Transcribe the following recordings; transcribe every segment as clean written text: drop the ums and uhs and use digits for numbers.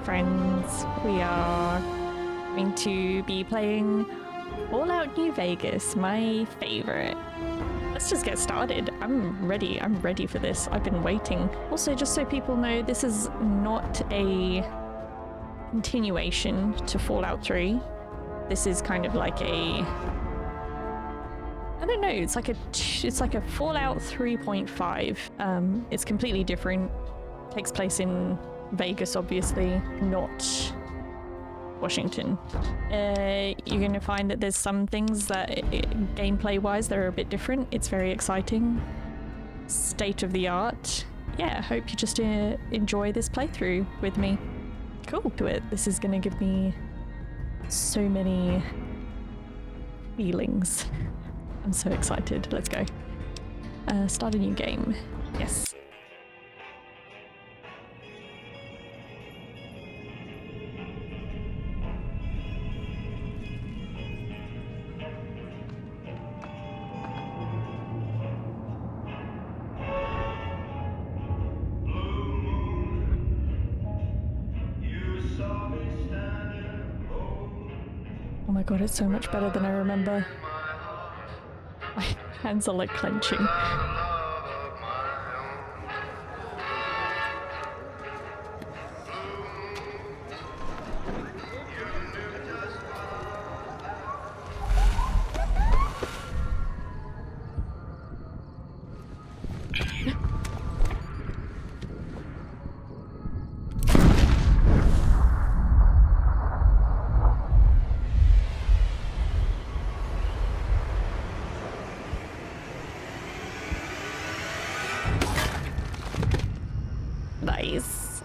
friends. We are going to be playing Fallout New Vegas, my favorite. Let's just get started. I'm ready for this. I've been waiting. Also, just so people know, this is not a continuation to Fallout 3. This is kind of like a, I don't know, it's like a Fallout 3.5. It's completely different. Takes place in Vegas, obviously, not Washington. You're going to find that there's some things that gameplay-wise they're a bit different. It's very exciting. State of the art. Yeah, hope you just enjoy this playthrough with me. Cool. Do it. This is going to give me so many feelings. I'm so excited. Let's go. Start a new game. Yes. Oh my god, it's so much better than I remember. My hands are like clenching. Nice.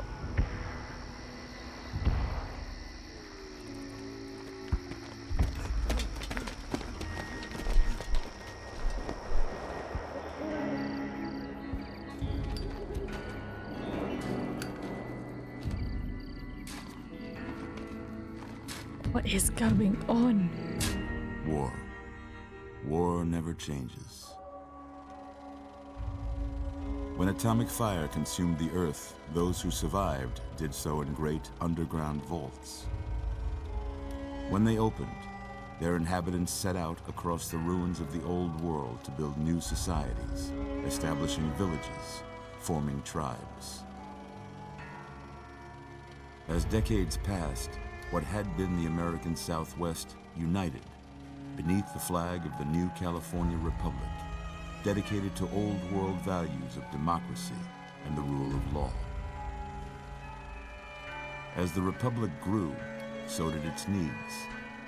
What is going on? War. War never changes. When atomic fire consumed the Earth, those who survived did so in great underground vaults. When they opened, their inhabitants set out across the ruins of the old world to build new societies, establishing villages, forming tribes. As decades passed, what had been the American Southwest united beneath the flag of the new California Republic, dedicated to old world values of democracy and the rule of law. As the Republic grew, so did its needs.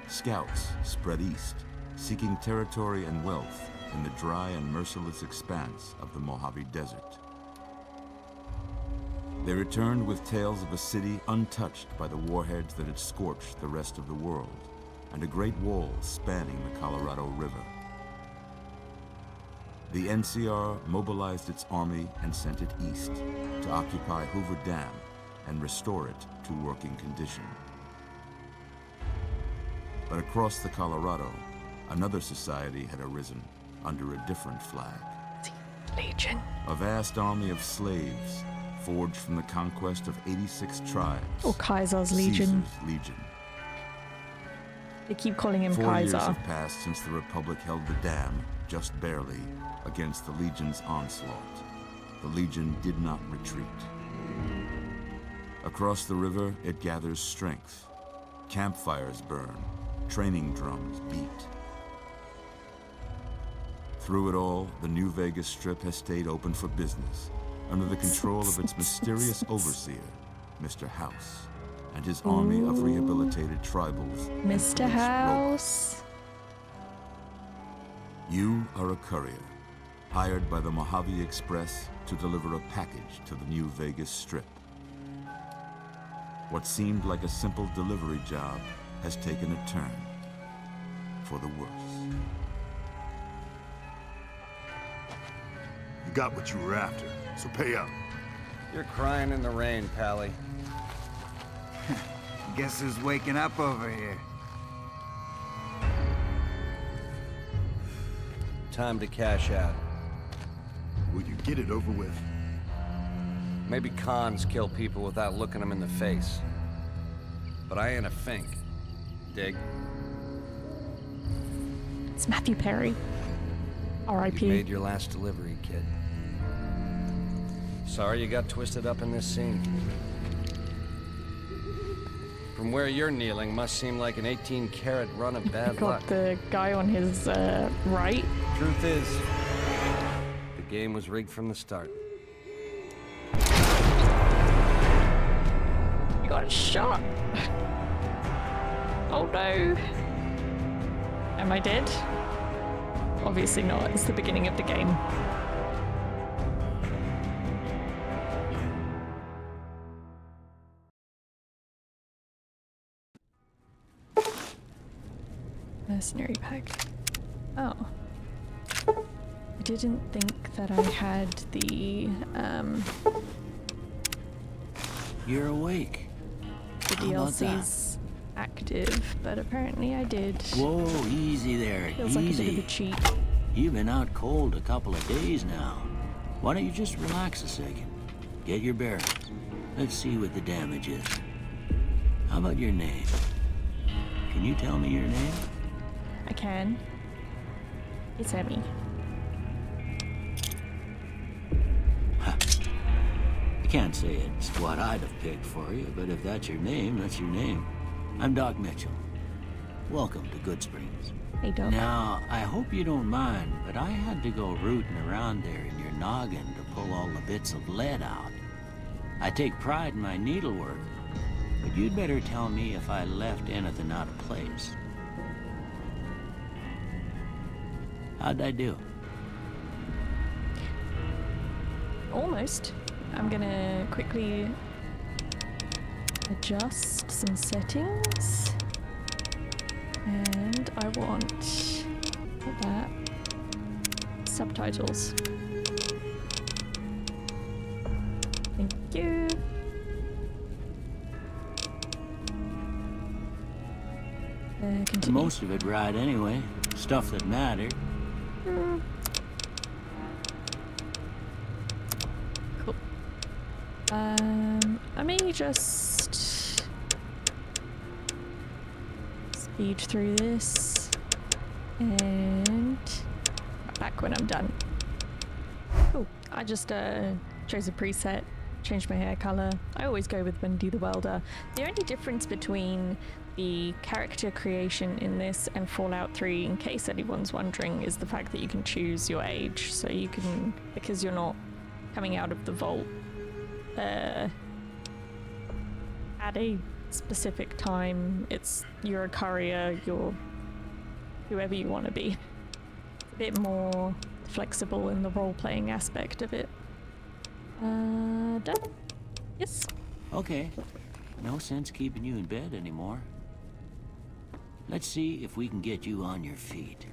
Scouts spread east, seeking territory and wealth in the dry and merciless expanse of the Mojave Desert. They returned with tales of a city untouched by the warheads that had scorched the rest of the world, and a great wall spanning the Colorado River. The NCR mobilized its army and sent it east to occupy Hoover Dam and restore it to working condition. But across the Colorado, another society had arisen under a different flag. Legion. A vast army of slaves forged from the conquest of 86 tribes. Or Kaiser's Legion. Caesar's Legion. They keep calling him 4 Kaiser. years have passed since the Republic held the dam, just barely, against the Legion's onslaught. The Legion did not retreat. Across the river, it gathers strength. Campfires burn, training drums beat. Through it all, the New Vegas Strip has stayed open for business, under the control of its mysterious overseer, Mr. House, and his army of rehabilitated tribals. Mr. House. You are a courier, hired by the Mojave Express to deliver a package to the New Vegas Strip. What seemed like a simple delivery job has taken a turn for the worse. You got what you were after, so pay up. You're crying in the rain, Pally. Guess who's waking up over here? Time to cash out. Will you get it over with? Maybe cons kill people without looking them in the face. but I ain't a fink. Dig? It's Matthew Perry. You R.I.P. made your last delivery, kid. Sorry you got twisted up in this scene. From where you're kneeling must seem like an 18-carat run of bad luck. Got the guy on his right. Truth is, the game was rigged from the start. You got shot. Oh no. Am I dead? Obviously not. It's the beginning of the game. Mercenary pack. Oh. I didn't think that I had the You're awake. How about DLCs active, but apparently I did. Whoa, easy there, Feels easy. like a bit of a cheat. You've been out cold a couple of days now. Why don't you just relax a second? Get your bearings. Let's see what the damage is. How about your name? Can you tell me your name? I can. It's Emmy. I can't say it's what I'd have picked for you, but if that's your name, that's your name. I'm Doc Mitchell. Welcome to Goodsprings. Hey, Doc. Now, I hope you don't mind, but I had to go rooting around there in your noggin to pull all the bits of lead out. I take pride in my needlework, but you'd better tell me if I left anything out of place. How'd I do? Almost. I'm gonna quickly adjust some settings. And I want that subtitles. Thank you. Continue. Most of it right anyway. Stuff that mattered. Cool. I may just speed through this and back when I'm done. Cool. I just chose a preset, changed my hair color. I always go with Wendy the Welder. The only difference between the character creation in this and Fallout 3, in case anyone's wondering, is the fact that you can choose your age. So you can, because you're not coming out of the vault at a specific time, you're a courier, you're whoever you want to be. It's a bit more flexible in the role-playing aspect of it. Done? Yes. Okay. No sense keeping you in bed anymore. Let's see if we can get you on your feet.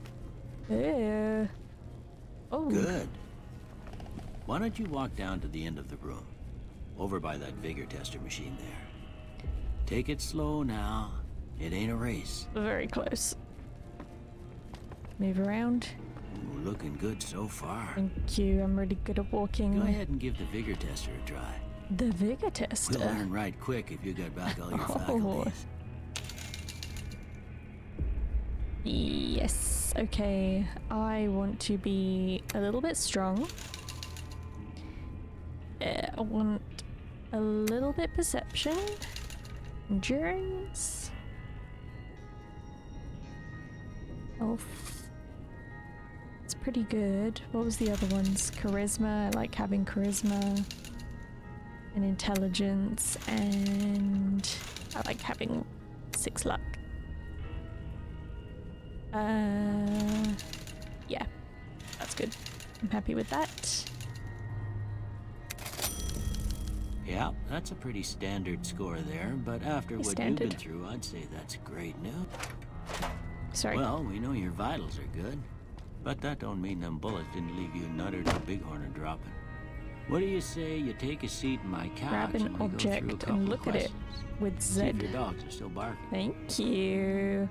Oh. Good. Why don't you walk down to the end of the room? Over by that vigor tester machine there. Take it slow now. It ain't a race. Very close. Move around. Ooh, looking good so far. Thank you. I'm really good at walking. Go ahead and give the vigor tester a try. The vigor tester. We'll learn right quick if you got back all your faculties. Yes. Okay. I want to be a little bit strong. I want a little bit perception. Endurance. Health. It's pretty good. What was the other ones? Charisma. I like having charisma. And intelligence. And I like having 6 luck. Yeah, that's good. I'm happy with that. Yeah, that's a pretty standard score there, but after what you've been through, I'd say that's great news. Sorry. Well, we know your vitals are good, but that don't mean them bullets didn't leave you nuttered or bighorn or dropping. What do you say you take a seat in my couch Grab an and we go through a object couple and look of at it questions? with See Z. if your dogs are still barking. Thank you.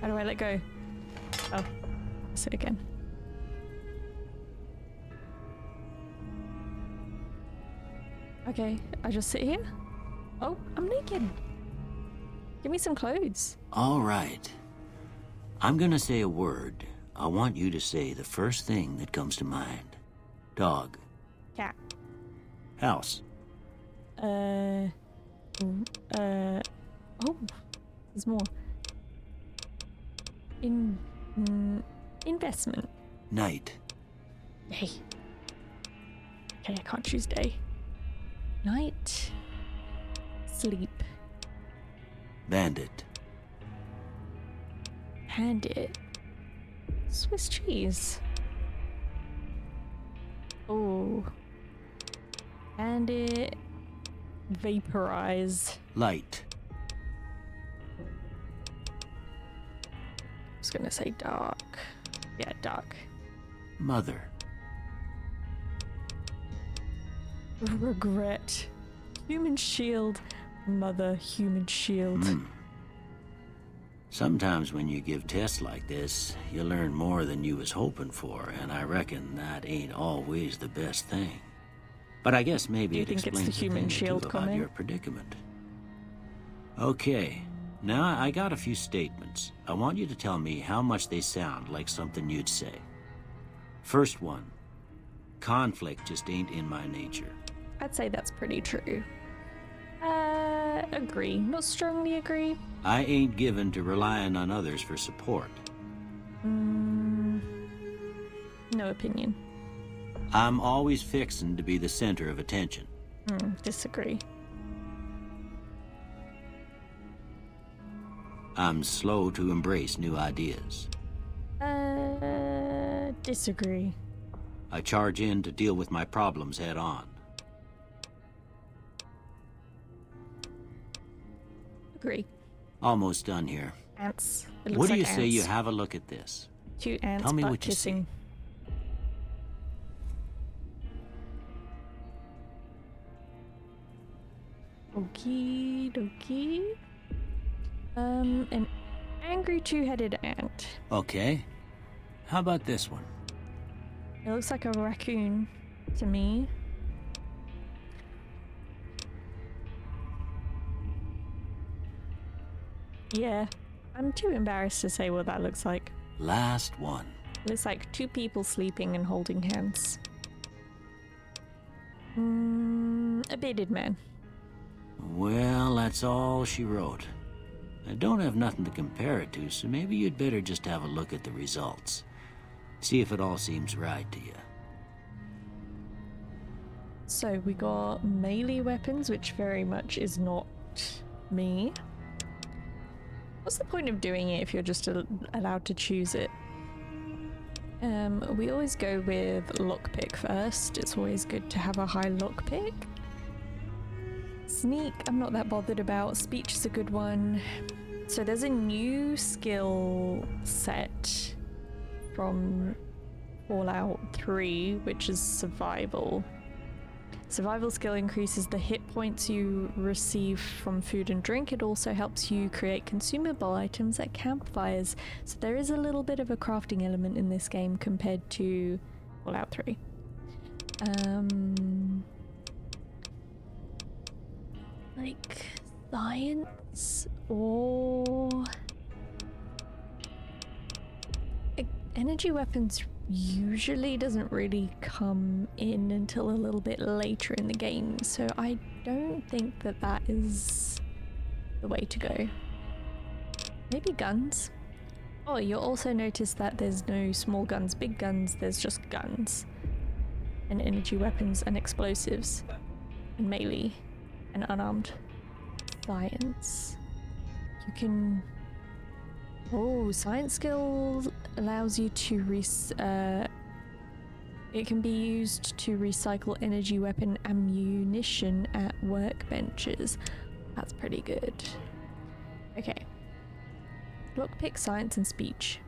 How do I let go? Oh, sit again. Okay, I just sit here? Oh, I'm naked. Give me some clothes. All right. I'm gonna say a word. I want you to say the first thing that comes to mind. Dog. Cat. House. Oh, there's more. Investment. Night. Day. Okay, I can't choose day. Night. Sleep. Bandit. Bandit. Swiss cheese. Oh. Bandit. Vaporize. Light. I was gonna say dark. Yeah, dark. Mother. Regret. Human shield. Mother, human shield. Sometimes when you give tests like this, you learn more than you was hoping for, and I reckon that ain't always the best thing. But I guess maybe Do you it think it's explains the a thing human or two shield about comment? your predicament. Okay, now I got a few statements. I want you to tell me how much they sound like something you'd say. First one, conflict just ain't in my nature. I'd say that's pretty true. Agree. Not strongly agree. I ain't given to relying on others for support. No opinion. I'm always fixin' to be the center of attention. Disagree. I'm slow to embrace new ideas. Disagree. I charge in to deal with my problems head on. Agree. Almost done here. Ants. It looks What do like you say you ants. have a look at this? 2 ants Tell me butt what you see. kissing. Okie dokie. An angry 2-headed ant. Okay. How about this one? It looks like a raccoon to me. Yeah, I'm too embarrassed to say what that looks like. Last one. It looks like 2 people sleeping and holding hands. A bearded man. Well, that's all she wrote. I don't have nothing to compare it to, so maybe you'd better just have a look at the results. See if it all seems right to you. So we got melee weapons, which very much is not me. What's the point of doing it if you're just allowed to choose it? We always go with lockpick first. It's always good to have a high lockpick. Sneak, I'm not that bothered about. Speech is a good one. So there's a new skill set from Fallout 3, which is survival. Survival skill increases the hit points you receive from food and drink. It also helps you create consumable items at campfires. So there is a little bit of a crafting element in this game compared to Fallout 3. Like science or energy weapons usually doesn't really come in until a little bit later in the game, so I don't think that that is the way to go. Maybe guns. Oh, you'll also notice that there's no small guns, big guns, there's just guns and energy weapons and explosives and melee and unarmed. Science. You can... Oh, science skills allows you to it can be used to recycle energy weapon ammunition at workbenches. That's pretty good. Okay. Lockpick, science, and speech.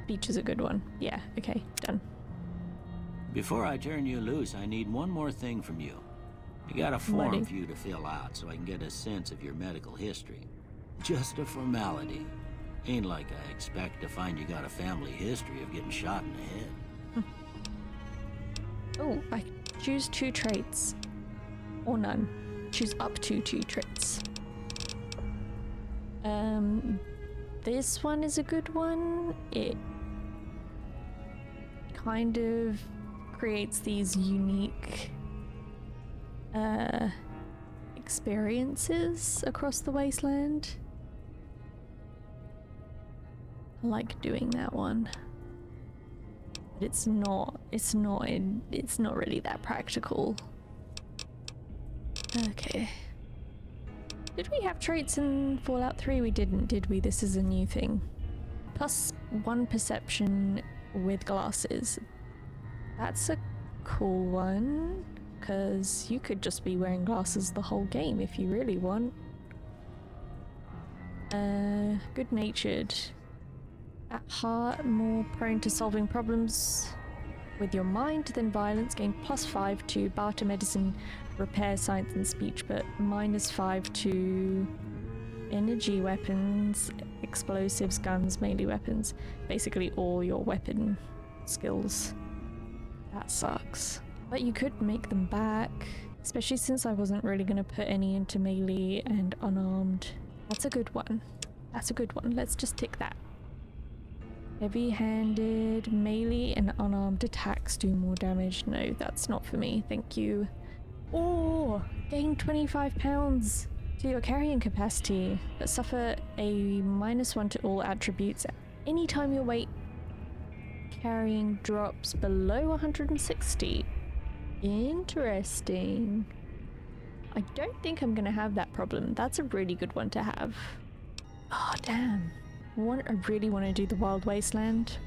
Speech is a good one. Yeah, okay, done. Before I turn you loose, I need one more thing from you. I got a form Money. for you to fill out so I can get a sense of your medical history. Just a formality. Ain't like I expect to find you got a family history of getting shot in the head. Oh, I choose 2 traits. Or none. choose up to 2 traits. This one is a good one. It kind of creates these unique experiences across the wasteland. I like doing that one. But it's not really that practical. Okay. Did we have traits in Fallout 3? We didn't, did we? This is a new thing. +1 perception with glasses. That's a cool one, because you could just be wearing glasses the whole game if you really want. Good-natured. At heart, more prone to solving problems with your mind than violence. Gain +5 to barter, medicine, repair, science, and speech, but -5 to energy weapons, explosives, guns, melee weapons. Basically all your weapon skills. That sucks. But you could make them back, especially since I wasn't really going to put any into melee and unarmed. That's a good one. That's a good one. Let's just tick that. Heavy-handed, melee and unarmed attacks do more damage. No, that's not for me. Thank you. Oh, gain 25 pounds to your carrying capacity, but suffer a -1 to all attributes anytime your weight carrying drops below 160. Interesting. I don't think I'm gonna have that problem. That's a really good one to have. Oh, damn. I really want to do the Wild Wasteland,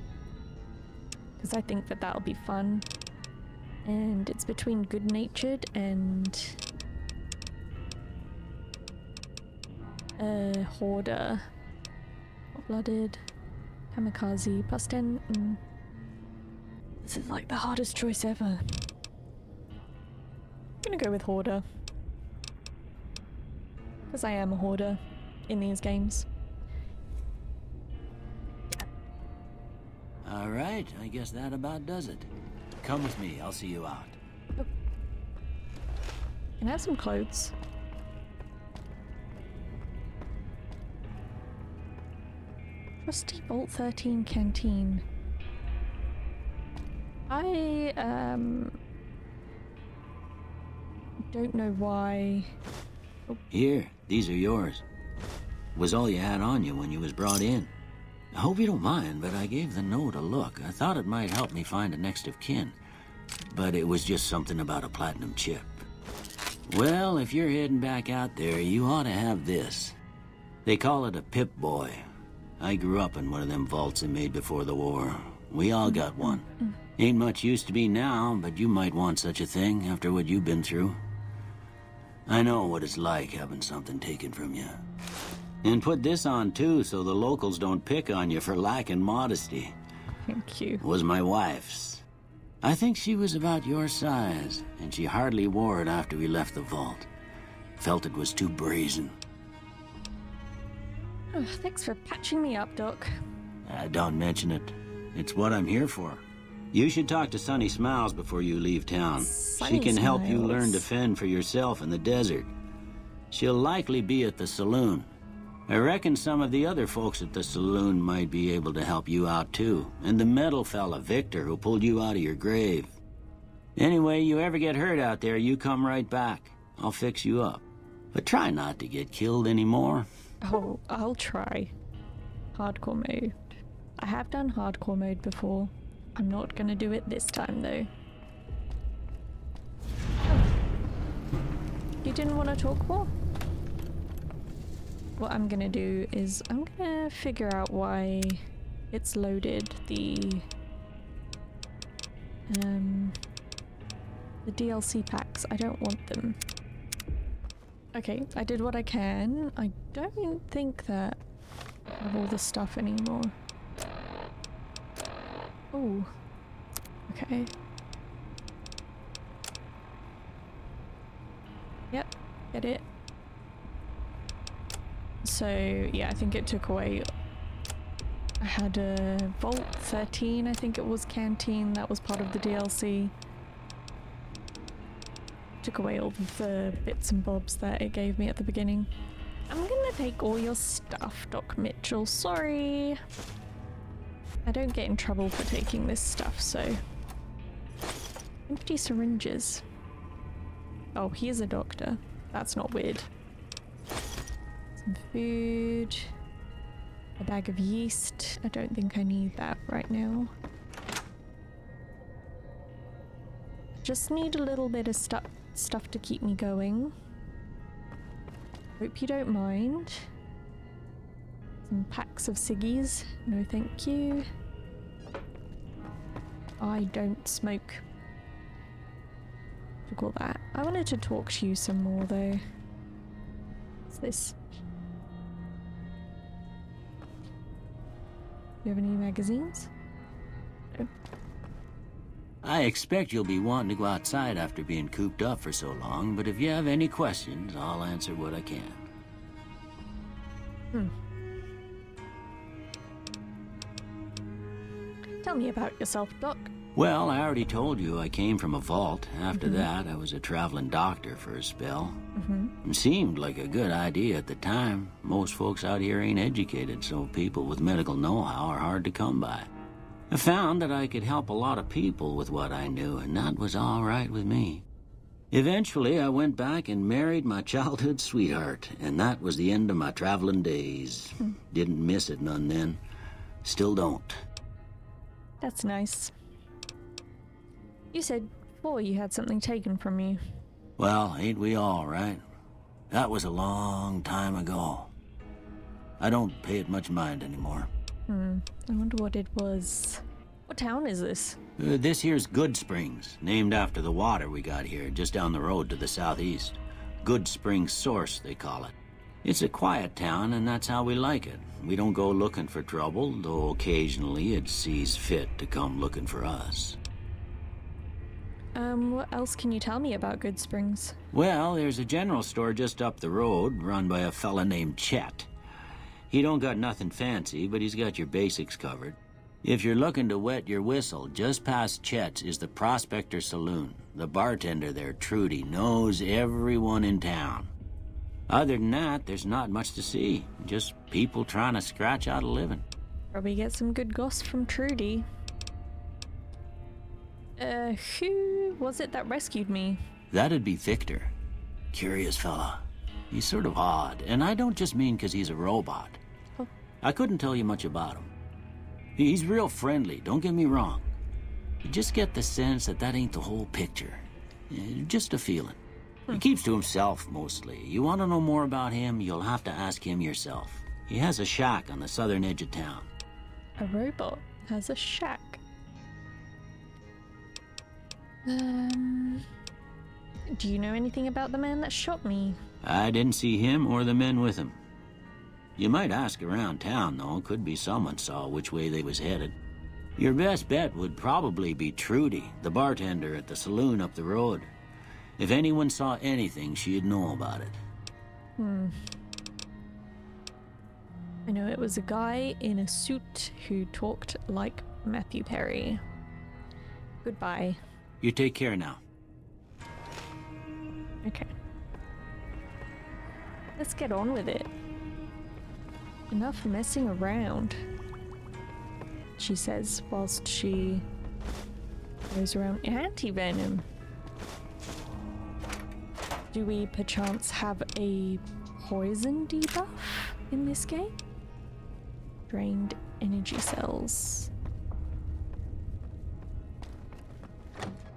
because I think that that'll be fun. And it's between good-natured and hoarder. Hot-blooded, kamikaze, +10. This is like the hardest choice ever. I'm gonna go with hoarder, because I am a hoarder in these games. All right, I guess that about does it. Come with me, I'll see you out. Oh. Can I have some clothes? Trusty Bolt 13 canteen. I don't know why. Oh. Here, these are yours. Was all you had on you when you was brought in. I hope you don't mind, but I gave the note a look. I thought it might help me find a next of kin. But it was just something about a platinum chip. Well, if you're heading back out there, you ought to have this. They call it a Pip-Boy. I grew up in one of them vaults they made before the war. We all got one. Ain't much use to me now, but you might want such a thing after what you've been through. I know what it's like having something taken from you. And put this on too, so the locals don't pick on you for lacking modesty. Thank you. Was my wife's. I think she was about your size, and she hardly wore it after we left the vault. Felt it was too brazen. Oh, thanks for patching me up, Doc. Don't mention it. It's what I'm here for. You should talk to Sunny Smiles before you leave town. She can help you learn to fend for yourself in the desert. She'll likely be at the saloon. I reckon some of the other folks at the saloon might be able to help you out too. And the metal fella, Victor, who pulled you out of your grave. Anyway, you ever get hurt out there, you come right back. I'll fix you up. But try not to get killed anymore. Oh, I'll try. Hardcore mode. I have done hardcore mode before. I'm not gonna do it this time though. You didn't want to talk more? What I'm gonna do is I'm gonna figure out why it's loaded the DLC packs. I don't want them. Okay, I did what I can. I don't think that I have all the stuff anymore. Oh, okay. Yep, get it. So, yeah, I think it took away... I had a Vault 13, I think it was Canteen, that was part of the DLC. took away all of the bits and bobs that it gave me at the beginning. I'm gonna take all your stuff, Doc Mitchell. Sorry. I don't get in trouble for taking this stuff, so... Empty syringes. Oh, he is a doctor. That's not weird. Some food. A bag of yeast. I don't think I need that right now. Just need a little bit of stuff to keep me going. Hope you don't mind. Some packs of ciggies. No thank you. I don't smoke. Took all that. I wanted to talk to you some more though. What's this? Do you have any magazines? No. I expect you'll be wanting to go outside after being cooped up for so long, but if you have any questions, I'll answer what I can. Tell me about yourself, Doc. Well, I already told you I came from a vault. After that, I was a traveling doctor for a spell. It seemed like a good idea at the time. Most folks out here ain't educated, so people with medical know-how are hard to come by. I found that I could help a lot of people with what I knew, and that was all right with me. Eventually, I went back and married my childhood sweetheart, and that was the end of my traveling days. Didn't miss it none then. Still don't. That's nice. You said before you had something taken from you. Well, ain't we all, right? That was a long time ago. I don't pay it much mind anymore. I wonder what it was. What town is this? This here's Goodsprings, named after the water we got here, just down the road to the southeast. Goodsprings Source, they call it. It's a quiet town, and that's how we like it. We don't go looking for trouble, though occasionally it sees fit to come looking for us. What else can you tell me about Goodsprings? Well, there's a general store just up the road, run by a fella named Chet. He don't got nothing fancy, but he's got your basics covered. If you're looking to wet your whistle, just past Chet's is the Prospector Saloon. The bartender there, Trudy, knows everyone in town. Other than that, there's not much to see. Just people trying to scratch out a living. Probably get some good goss from Trudy. Who was it that rescued me? That'd be Victor. Curious fella. He's sort of odd, and I don't just mean 'cause he's a robot. Oh. I couldn't tell you much about him. He's real friendly, don't get me wrong. You just get the sense that ain't the whole picture. Just a feeling. He keeps to himself, mostly. You want to know more about him, you'll have to ask him yourself. He has a shack on the southern edge of town. A robot has a shack. Do you know anything about the man that shot me? I didn't see him or the men with him. You might ask around town, though. Could be someone saw which way they was headed. Your best bet would probably be Trudy, the bartender at the saloon up the road. If anyone saw anything, she'd know about it. I know it was a guy in a suit who talked like Matthew Perry. Goodbye. You take care now. Okay. Let's get on with it. Enough messing around, she says whilst she goes around. Anti-venom. Do we perchance have a poison debuff in this game? Drained energy cells.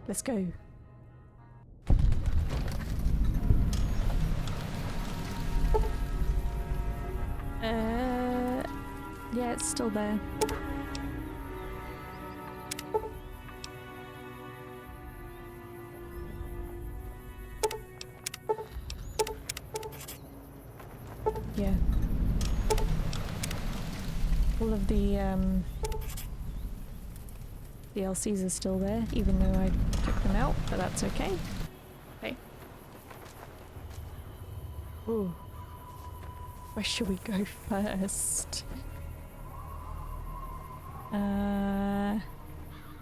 Let's go. Yeah, it's still there. Yeah. All of the DLCs are still there, even though I took them out, but that's okay. Okay. Ooh. Where should we go first?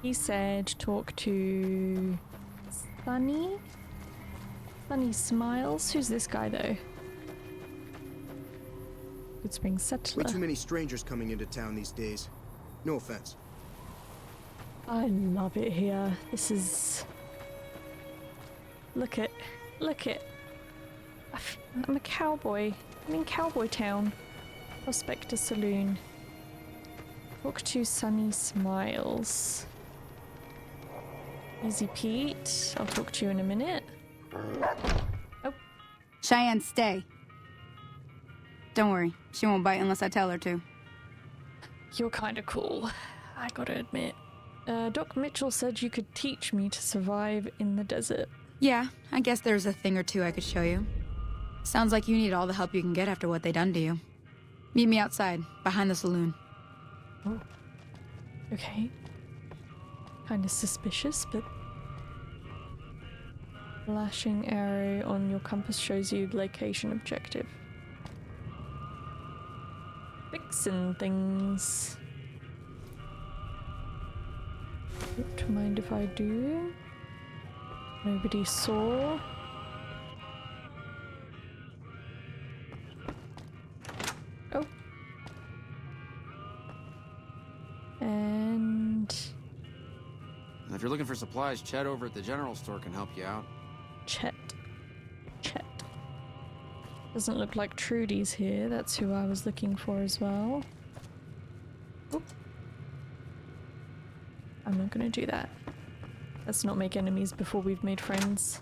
He said talk to Sunny. Sunny Smiles? Who's this guy, though? Goodsprings settler. Way too many strangers coming into town these days. No offense. I love it here. This is... Look it. I'm a cowboy. I'm in Cowboy Town. Prospector Saloon. Talk to Sunny Smiles. Easy Pete. I'll talk to you in a minute. Oh. Cheyenne, stay. Don't worry. She won't bite unless I tell her to. You're kinda cool, I gotta admit. Doc Mitchell said you could teach me to survive in the desert. Yeah, I guess there's a thing or two I could show you. Sounds like you need all the help you can get after what they done to you. Meet me outside, behind the saloon. Oh. Okay. Kinda suspicious, but... Flashing arrow on your compass shows you location objective. Fixing things. Don't mind if I do. Nobody saw. Oh. And... If you're looking for supplies, Chet over at the general store can help you out. Chet. Doesn't look like Trudy's here. That's who I was looking for as well. Oop. I'm not gonna do that. Let's not make enemies before we've made friends.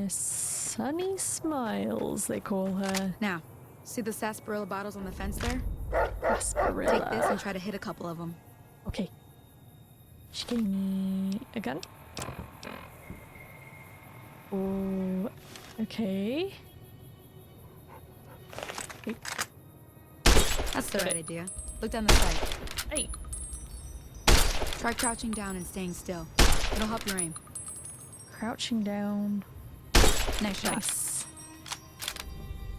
Sunny Smiles, they call her. Now, see the sarsaparilla bottles on the fence there? Sarsaparilla. Take this and try to hit a couple of them. Okay. She gave me a gun. Oh, okay. Wait. That's the right idea. Look down the sight. Hey. Try crouching down and staying still. It'll help your aim. Crouching down. Nice shot. Nice.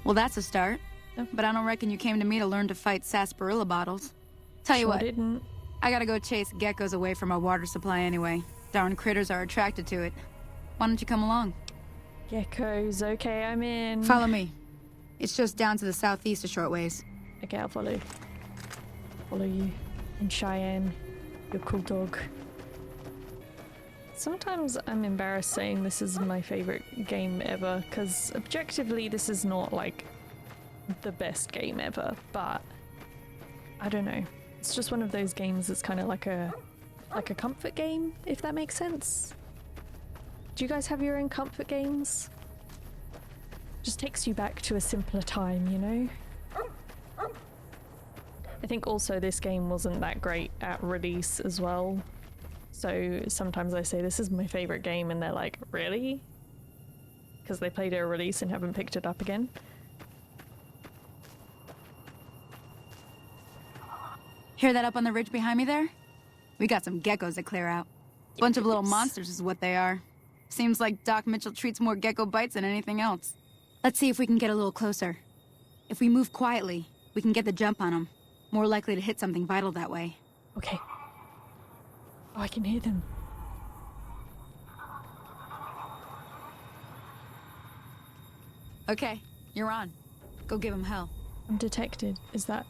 Well, that's a start. Oh. But I don't reckon you came to me to learn to fight sarsaparilla bottles. Tell you Sure what, didn't. I gotta go chase geckos away from our water supply anyway. Darn critters are attracted to it. Why don't you come along? Geckos, okay, I'm in. Follow me. It's just down to the southeast a short ways. Okay, I'll follow. Follow you. In Cheyenne. You're a cool dog. Sometimes I'm embarrassed saying this is my favorite game ever, because objectively this is not like the best game ever, but I don't know. It's just one of those games that's kind of like a comfort game, if that makes sense. Do you guys have your own comfort games? Just takes you back to a simpler time, you know? I think also this game wasn't that great at release as well. So sometimes I say this is my favorite game and they're like, really? Because they played it at release and haven't picked it up again. Hear that up on the ridge behind me there? We got some geckos to clear out. Bunch of little monsters is what they are. Seems like Doc Mitchell treats more gecko bites than anything else. Let's see if we can get a little closer. If we move quietly, we can get the jump on them. More likely to hit something vital that way. Okay. Oh, I can hear them. Okay, you're on. Go give them hell. I'm detected. Is that...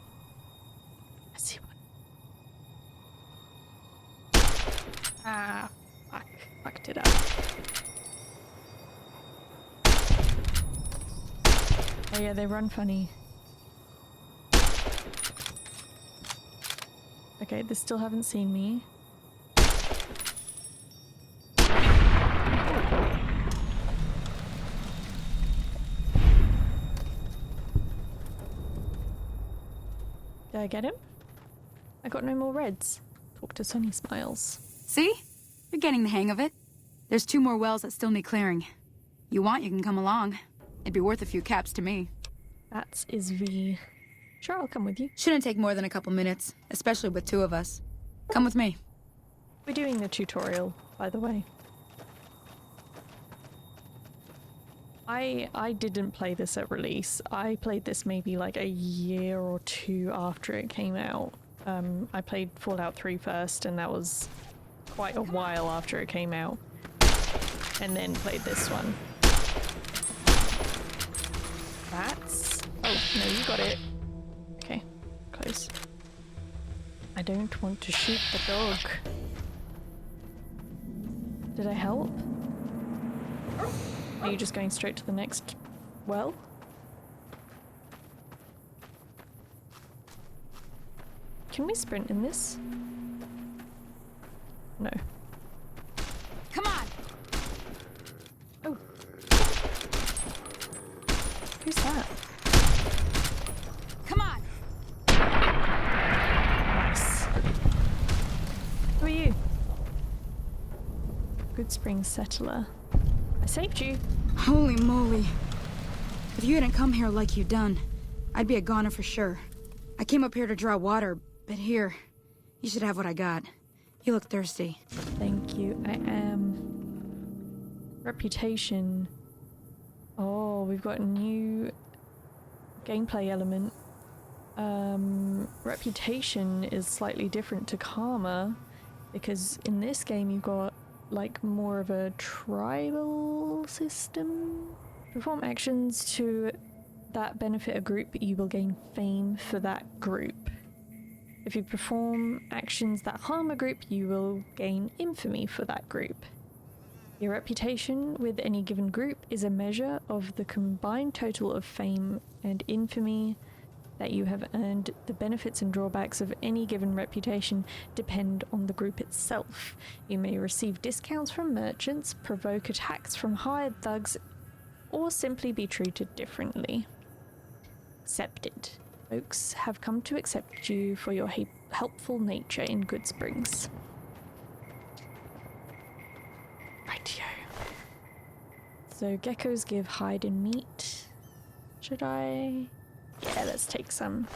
I see one. Ah, fuck. Fucked it up. Oh yeah, they run funny. Okay, they still haven't seen me. Did I get him? I got no more reds. Talk to Sunny Smiles. See? You're getting the hang of it. There's 2 more wells that still need clearing. You want, you can come along. It'd be worth a few caps to me. That is V. Sure, I'll come with you. Shouldn't take more than a couple minutes, especially with 2 of us. Come with me. We're doing the tutorial, by the way. I didn't play this at release. I played this maybe like a year or 2 after it came out. I played Fallout 3 first, and that was quite a while after it came out. and then played this one. Bats? Oh, no, you got it. Okay, close. I don't want to shoot the dog. Did I help? Are you just going straight to the next well? Can we sprint in this? No. Come on! Oh. Who's that? Come on! Nice. Who are you? Goodsprings settler. I saved you. Holy moly. If you hadn't come here like you done, I'd be a goner for sure. I came up here to draw water, but here, you should have what I got. You look thirsty. Thank you. I am. Reputation. Oh, we've got a new gameplay element. Reputation is slightly different to karma, because in this game you've got like more of a tribal system. Perform actions to that benefit a group, you will gain fame for that group. If you perform actions that harm a group, you will gain infamy for that group. Your reputation with any given group is a measure of the combined total of fame and infamy that you have earned. The benefits and drawbacks of any given reputation depend on the group itself. You may receive discounts from merchants, provoke attacks from hired thugs, or simply be treated differently. Accepted. Folks have come to accept you for your helpful nature in Goodsprings. Rightio. So geckos give hide and meat. Should I? Yeah, let's take some.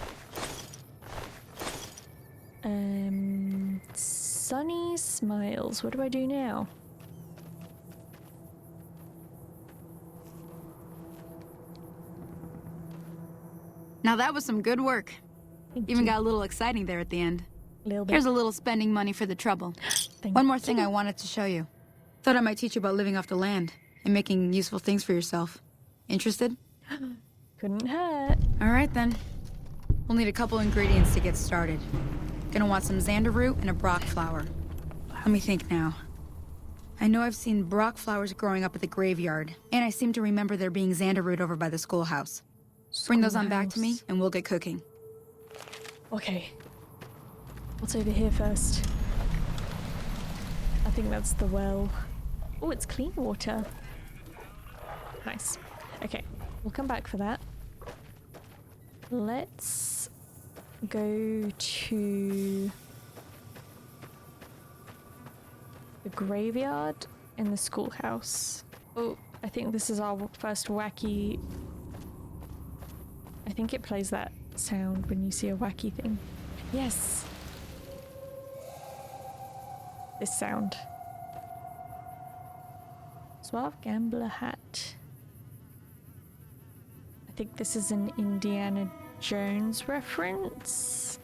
Sunny smiles. What do I do now? Now that was some good work. Thank Even you. got a little exciting there at the end. Little bit. Here's a little spending money for the trouble. Thank One more thing you. I wanted to show you. Thought I might teach you about living off the land and making useful things for yourself. Interested? Couldn't hurt. All right then. We'll need a couple ingredients to get started. Gonna want some xander root and a brock flower. Let me think now. I know I've seen brock flowers growing up at the graveyard, and I seem to remember there being xander root over by the schoolhouse. Bring those on back to me, and we'll get cooking. Okay. What's over here first? I think that's the well. Oh, it's clean water. Nice. Okay, we'll come back for that. Let's go to the graveyard and the schoolhouse. Oh, I think this is our first wacky... I think it plays that sound when you see a wacky thing. Yes! This sound. Suave Gambler hat. I think this is an Indiana Jones reference.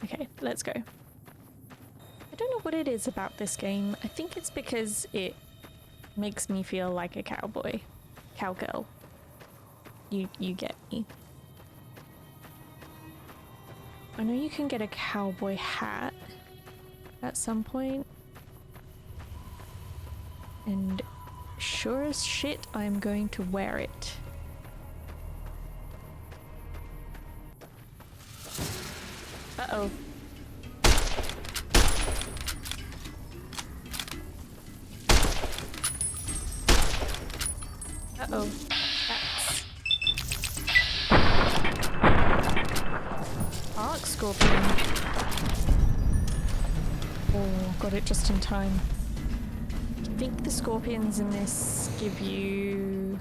Okay, let's go. I don't know what it is about this game. I think it's because it makes me feel like a cowboy. Cowgirl. You get me. I know you can get a cowboy hat at some point. And sure as shit, I'm going to wear it. Uh-oh. Uh-oh. Bats. Arc Scorpion. Oh, got it just in time. I think the scorpions in this give you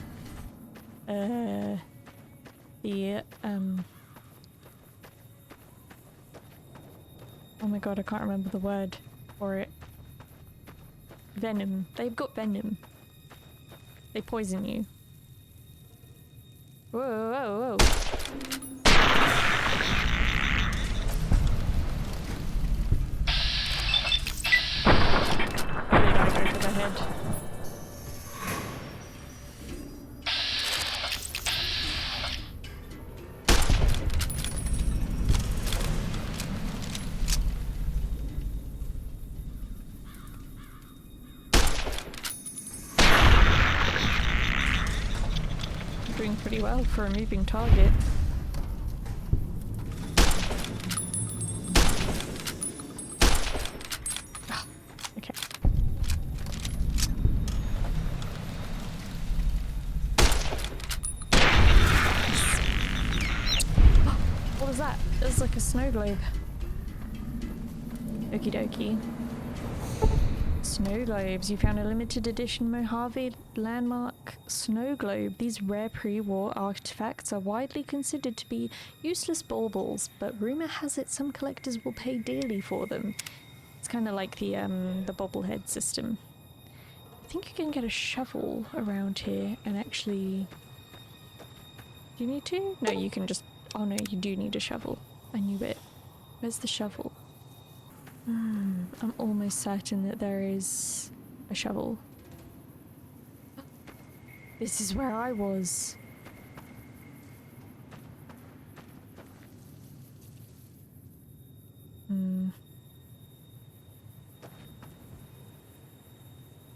the oh my god, I can't remember the word for it. Venom. They've got venom. They poison you. Whoa, whoa, whoa. pretty well for a moving target. Okay. What was that? It was like a snow globe. Okie dokie. Snow globes. You found a limited edition Mojave landmark snow globe. These rare pre-war artifacts are widely considered to be useless baubles, but rumor has it some collectors will pay dearly for them. It's kind of like the bobblehead system. I think you can get a shovel around here and actually... Do you need to? No, you can just... Oh no, you do need a shovel. I knew it. Where's the shovel? I'm almost certain that there is a shovel. This is where I was.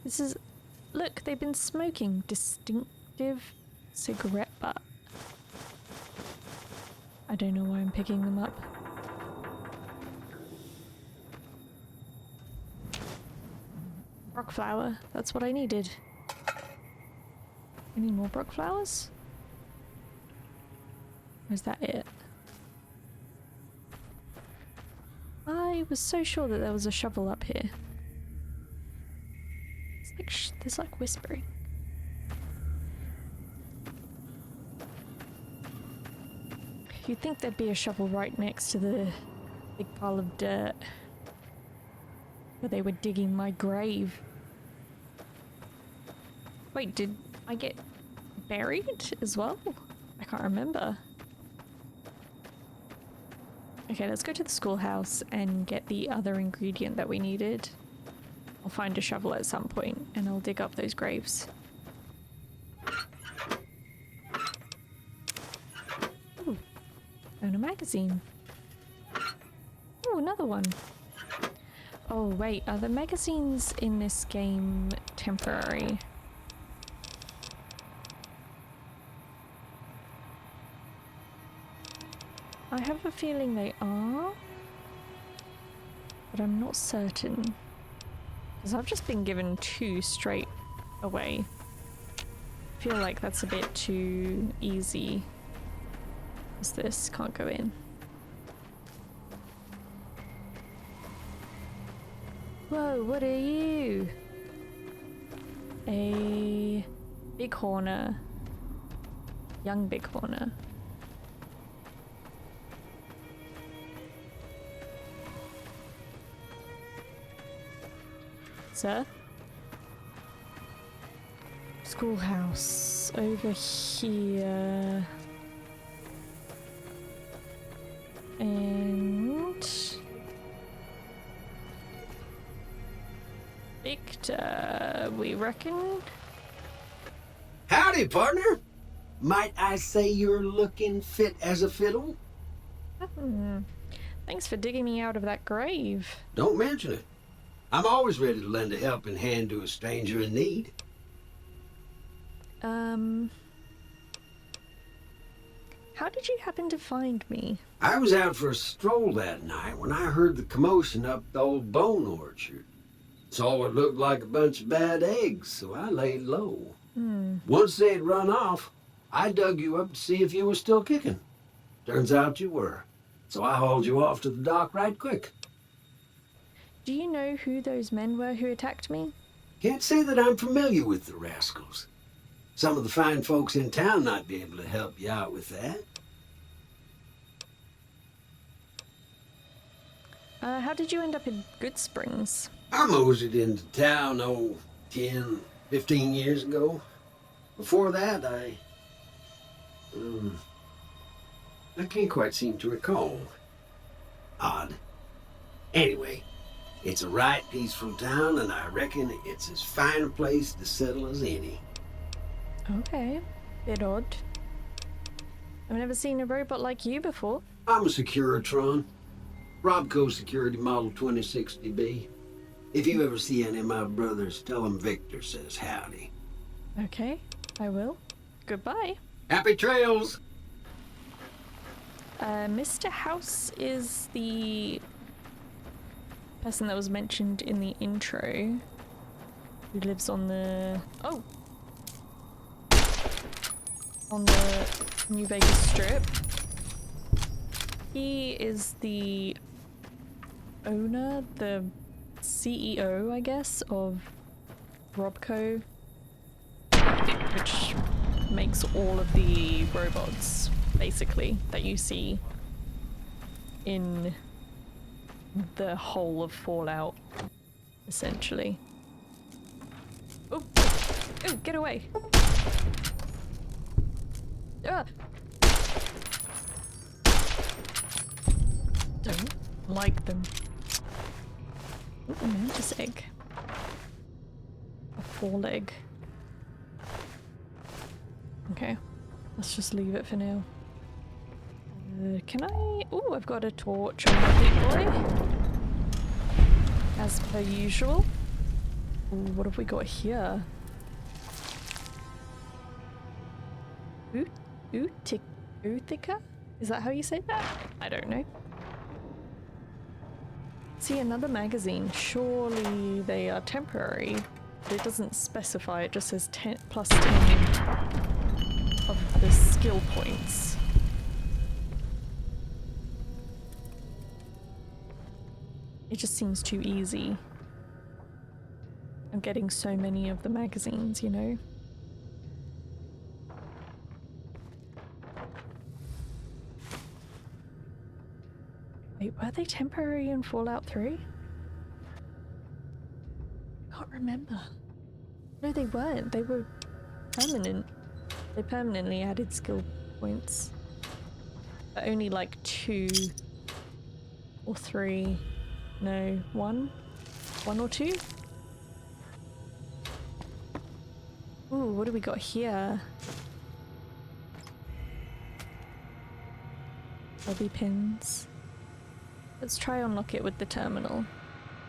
This is... Look, they've been smoking. Distinctive cigarette butt. I don't know why I'm picking them up. Rock flower, that's what I needed. Any more rock flowers? Or is that it? I was so sure that there was a shovel up here. It's like there's like whispering. You'd think there'd be a shovel right next to the big pile of dirt where they were digging my grave. Wait, did I get buried as well? I can't remember. Okay, let's go to the schoolhouse and get the other ingredient that we needed. I'll find a shovel at some point and I'll dig up those graves. Ooh, and a magazine. Oh, another one. Oh wait, are the magazines in this game temporary? I have a feeling they are, but I'm not certain. Because I've just been given 2 straight away. I feel like that's a bit too easy. What's this? Can't go in. Whoa, what are you? A bighorner. Young bighorner. Sir? Schoolhouse over here. And Victor, we reckon? Howdy, partner. Might I say you're looking fit as a fiddle? Thanks for digging me out of that grave. Don't mention it. I'm always ready to lend a helping hand to a stranger in need. How did you happen to find me? I was out for a stroll that night when I heard the commotion up the old bone orchard. Saw what looked like a bunch of bad eggs, so I laid low. Once they had run off, I dug you up to see if you were still kicking. Turns out you were, so I hauled you off to the dock right quick. Do you know who those men were who attacked me? Can't say that I'm familiar with the rascals. Some of the fine folks in town might be able to help you out with that. How did you end up in Goodsprings? I moseyed into town, 10, 15 years ago. Before that, I can't quite seem to recall. Odd. Anyway, it's a right peaceful town, and I reckon it's as fine a place to settle as any. Okay, bit odd. I've never seen a robot like you before. I'm a Securitron. Robco Security Model 2060B. If you ever see any of my brothers, tell them Victor says howdy. Okay, I will. Goodbye. Happy trails! Mr. House is the person that was mentioned in the intro, who lives on the on the New Vegas Strip. He is the owner, the CEO, I guess, of Robco, which makes all of the robots, basically, that you see in the whole of Fallout, essentially. Oh, oh, get away! Ah. Don't like them. Ooh, a mantis egg. A 4-leg. Okay, let's just leave it for now. Can I? Ooh, I've got a torch on my big boy. As per usual. Ooh, what have we got here? Utica? Is that how you say that? I don't know. See, another magazine. Surely they are temporary. But it doesn't specify, it just says 10 plus 10 of the skill points. It just seems too easy. I'm getting so many of the magazines, you know? Wait, were they temporary in Fallout 3? Can't remember. No, they weren't. They were permanent. They permanently added skill points. But only like 2 or 3. No, 1? 1 or 2? Ooh, what do we got here? Bobby pins. Let's try unlock it with the terminal,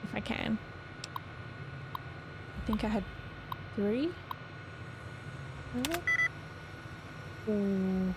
if I can. I think I had 3? Ooh.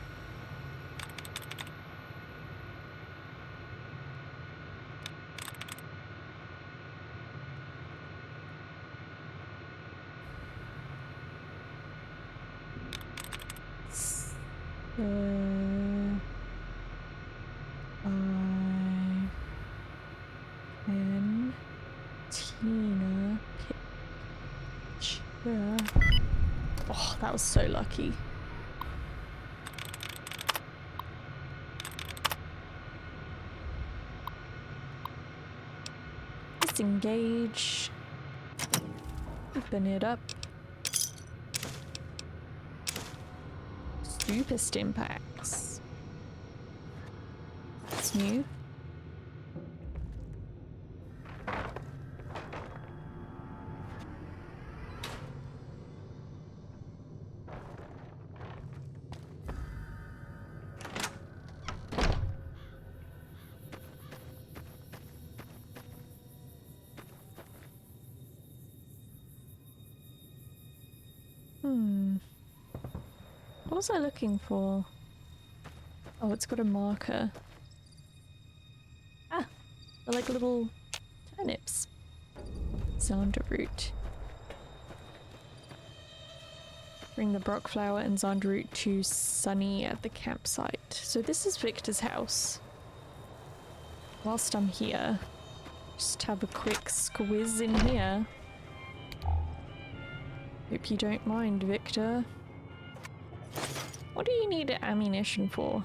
Tina picture. Oh, that was so lucky. Disengage. Open it up. Super stim packs. That's new. What was I looking for? Oh, it's got a marker. Ah! They're like little turnips. Zander root. Bring the Brock flower and Zander root to Sunny at the campsite. So this is Victor's house. Whilst I'm here, just have a quick squiz in here. Hope you don't mind, Victor. What do you need ammunition for?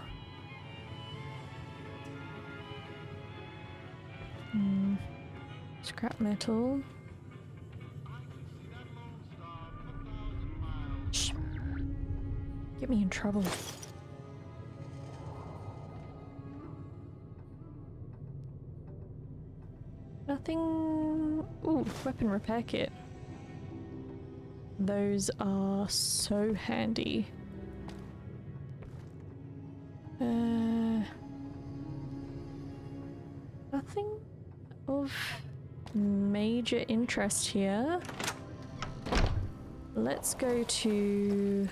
Scrap metal. Shh. Get me in trouble. Nothing. Ooh, weapon repair kit. Those are so handy. Nothing of major interest here. Let's go to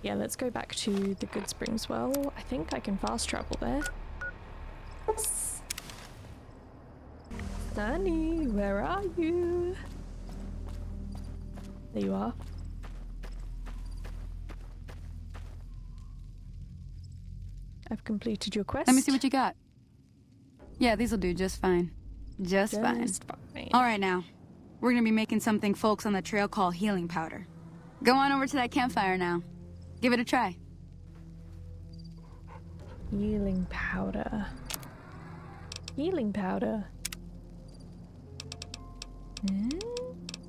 Yeah, let's go back to the Goodsprings. Well, I think I can fast travel there. Sunny, where are you? There you are. I've completed your quest. Let me see what you got. Yeah, these'll do just fine. Just fine. All right, now. We're gonna be making something folks on the trail call healing powder. Go on over to that campfire now. Give it a try. Healing powder. Healing powder.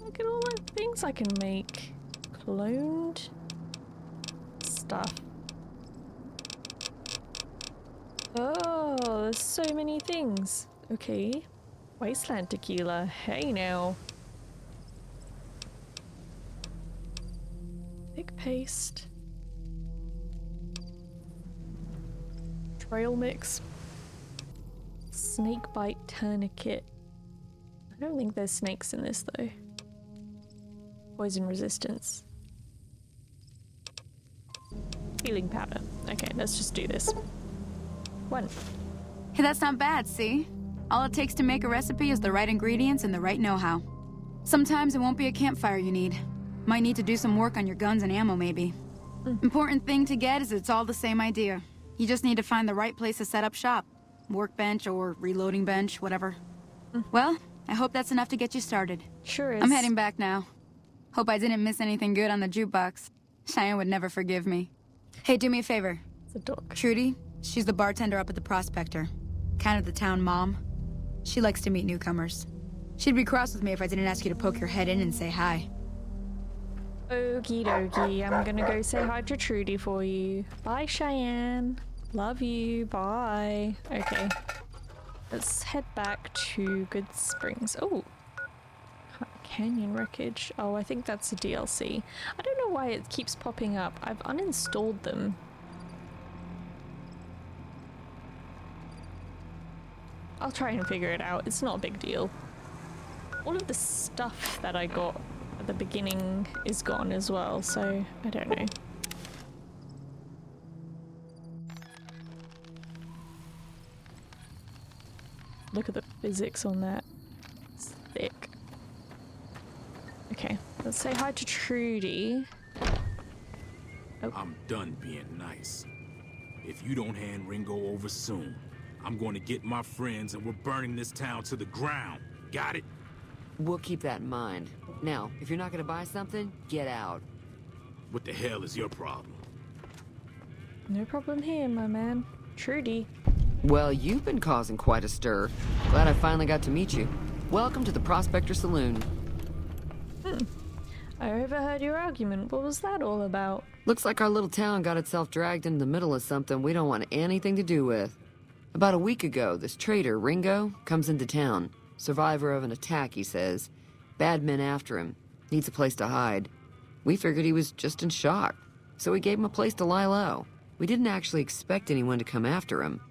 Look at all the things I can make. Cloned stuff. Oh, there's so many things. Okay. Wasteland tequila. Hey now. Thick paste. Trail mix. Snake bite tourniquet. I don't think there's snakes in this though. Poison resistance. Healing powder. Okay, let's just do this. 1. Hey, that's not bad, see? All it takes to make a recipe is the right ingredients and the right know-how. Sometimes it won't be a campfire you need. Might need to do some work on your guns and ammo, maybe. Important thing to get is it's all the same idea. You just need to find the right place to set up shop. Workbench or reloading bench, whatever. Well, I hope that's enough to get you started. Sure is. I'm heading back now. Hope I didn't miss anything good on the jukebox. Cheyenne would never forgive me. Hey, do me a favor. It's a dog. Trudy, she's the bartender up at the Prospector. Kind of the town mom. She likes to meet newcomers. She'd be cross with me if I didn't ask you to poke your head in and say hi. Okie dokie, I'm gonna go say hi to Trudy for you. Bye, Cheyenne. Love you. Bye. Okay. Let's head back to Goodsprings. Oh. Canyon wreckage. Oh, I think that's a DLC. I don't know why it keeps popping up. I've uninstalled them. I'll try and figure it out. It's not a big deal. All of the stuff that I got at the beginning is gone as well, so I don't know. Look at the physics on that. It's thick. Okay, let's say hi to Trudy. Oh. I'm done being nice. If you don't hand Ringo over soon, I'm going to get my friends and we're burning this town to the ground. Got it? We'll keep that in mind. Now, if you're not going to buy something, get out. What the hell is your problem? No problem here, my man. Trudy. Well, you've been causing quite a stir. Glad I finally got to meet you. Welcome to the Prospector Saloon. I overheard your argument. What was that all about? Looks like our little town got itself dragged into the middle of something we don't want anything to do with. About a week ago, this traitor, Ringo, comes into town. Survivor of an attack, he says. Bad men after him. Needs a place to hide. We figured he was just in shock, so we gave him a place to lie low. We didn't actually expect anyone to come after him.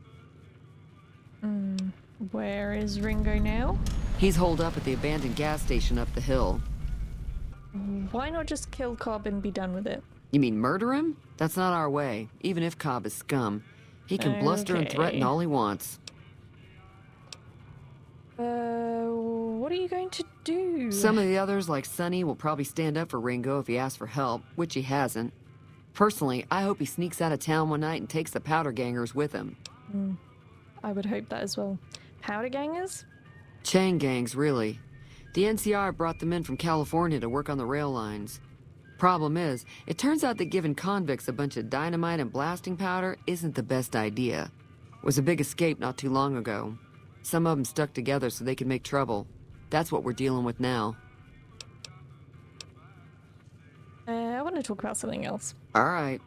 Where is Ringo now? He's holed up at the abandoned gas station up the hill. Why not just kill Cobb and be done with it? You mean murder him? That's not our way, even if Cobb is scum. He can bluster and threaten all he wants. What are you going to do? Some of the others, like Sonny, will probably stand up for Ringo if he asks for help, which he hasn't. Personally, I hope he sneaks out of town one night and takes the powder gangers with him. I would hope that as well. Powder gangers? Chain gangs, really. The NCR brought them in from California to work on the rail lines. Problem is, it turns out that giving convicts a bunch of dynamite and blasting powder isn't the best idea. It was a big escape not too long ago. Some of them stuck together so they could make trouble. That's what we're dealing with now. I want to talk about something else. All right.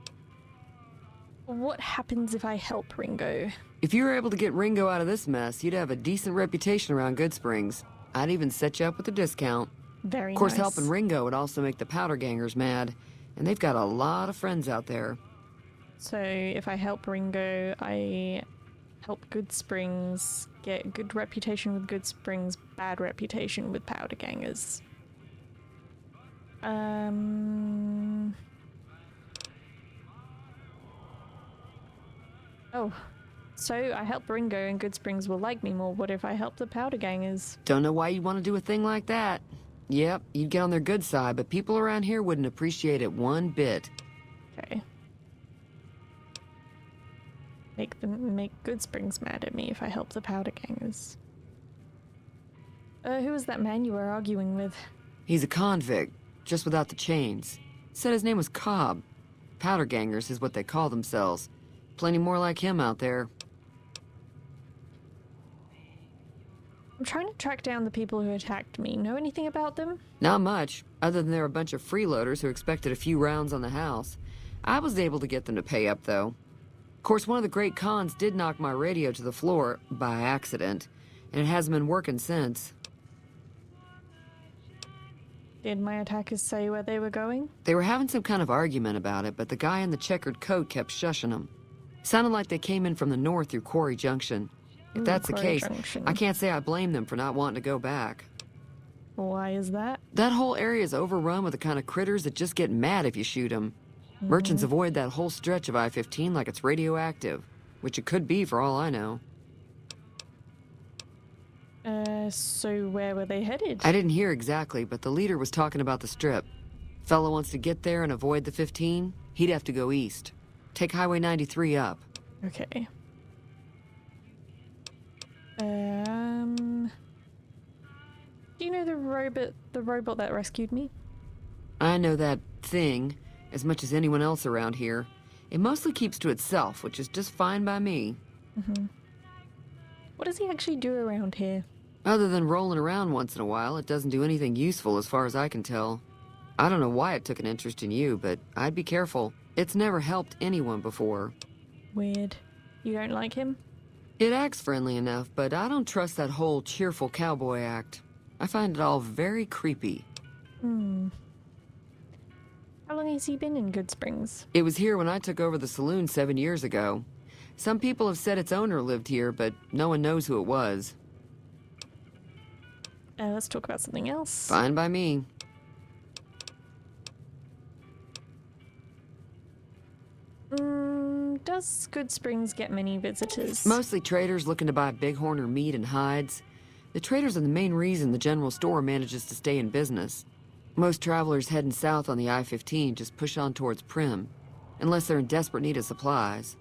What happens if I help Ringo? If you were able to get Ringo out of this mess, you'd have a decent reputation around Goodsprings. I'd even set you up with a discount. Very nice. Of course, helping Ringo would also make the powder gangers mad, and they've got a lot of friends out there. So if I help Ringo, I help Goodsprings get good reputation with Goodsprings, bad reputation with powder gangers. Oh, so I help Ringo and Goodsprings will like me more. What if I help the powder gangers? Don't know why you'd want to do a thing like that. Yep, you'd get on their good side, but people around here wouldn't appreciate it one bit. Okay. Make Goodsprings mad at me if I help the powder gangers. Who was that man you were arguing with? He's a convict, just without the chains. Said his name was Cobb. Powder gangers is what they call themselves. Plenty more like him out there. I'm trying to track down the people who attacked me. Know anything about them? Not much, other than they're a bunch of freeloaders who expected a few rounds on the house. I was able to get them to pay up, though. Of course, one of the great cons did knock my radio to the floor, by accident, and it hasn't been working since. Did my attackers say where they were going? They were having some kind of argument about it, but the guy in the checkered coat kept shushing them. Sounded like they came in from the north through Quarry Junction. If that's the case, I can't say I blame them for not wanting to go back. Why is that? That whole area is overrun with the kind of critters that just get mad if you shoot them. Merchants avoid that whole stretch of I-15 like it's radioactive, which it could be for all I know. So where were they headed? I didn't hear exactly, but the leader was talking about the strip. Fella wants to get there and avoid the 15, he'd have to go east. Take Highway 93 up. Okay. Do you know the robot that rescued me? I know that thing as much as anyone else around here. It mostly keeps to itself, which is just fine by me. What does he actually do around here? Other than rolling around once in a while, it doesn't do anything useful as far as I can tell. I don't know why it took an interest in you, but I'd be careful. It's never helped anyone before. Weird. You don't like him? It acts friendly enough, but I don't trust that whole cheerful cowboy act. I find it all very creepy. How long has he been in Goodsprings? It was here when I took over the saloon 7 years ago. Some people have said its owner lived here, but no one knows who it was. Let's talk about something else. Fine by me. Does Goodsprings get many visitors? Mostly traders looking to buy bighorn or meat and hides. The traders are the main reason the general store manages to stay in business. Most travelers heading south on the I-15 just push on towards Prim, unless they're in desperate need of supplies.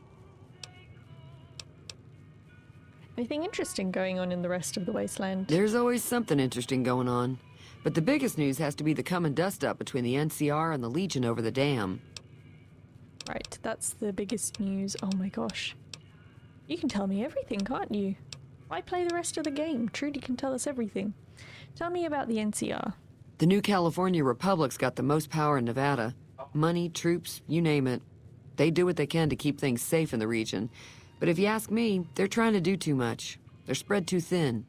Anything interesting going on in the rest of the wasteland? There's always something interesting going on. But the biggest news has to be the coming dust-up between the NCR and the Legion over the dam. Right, that's the biggest news. Oh my gosh. You can tell me everything, can't you? Why play the rest of the game? Trudy can tell us everything. Tell me about the NCR. The new California Republic's got the most power in Nevada. Money, troops, you name it. They do what they can to keep things safe in the region. But if you ask me, they're trying to do too much. They're spread too thin.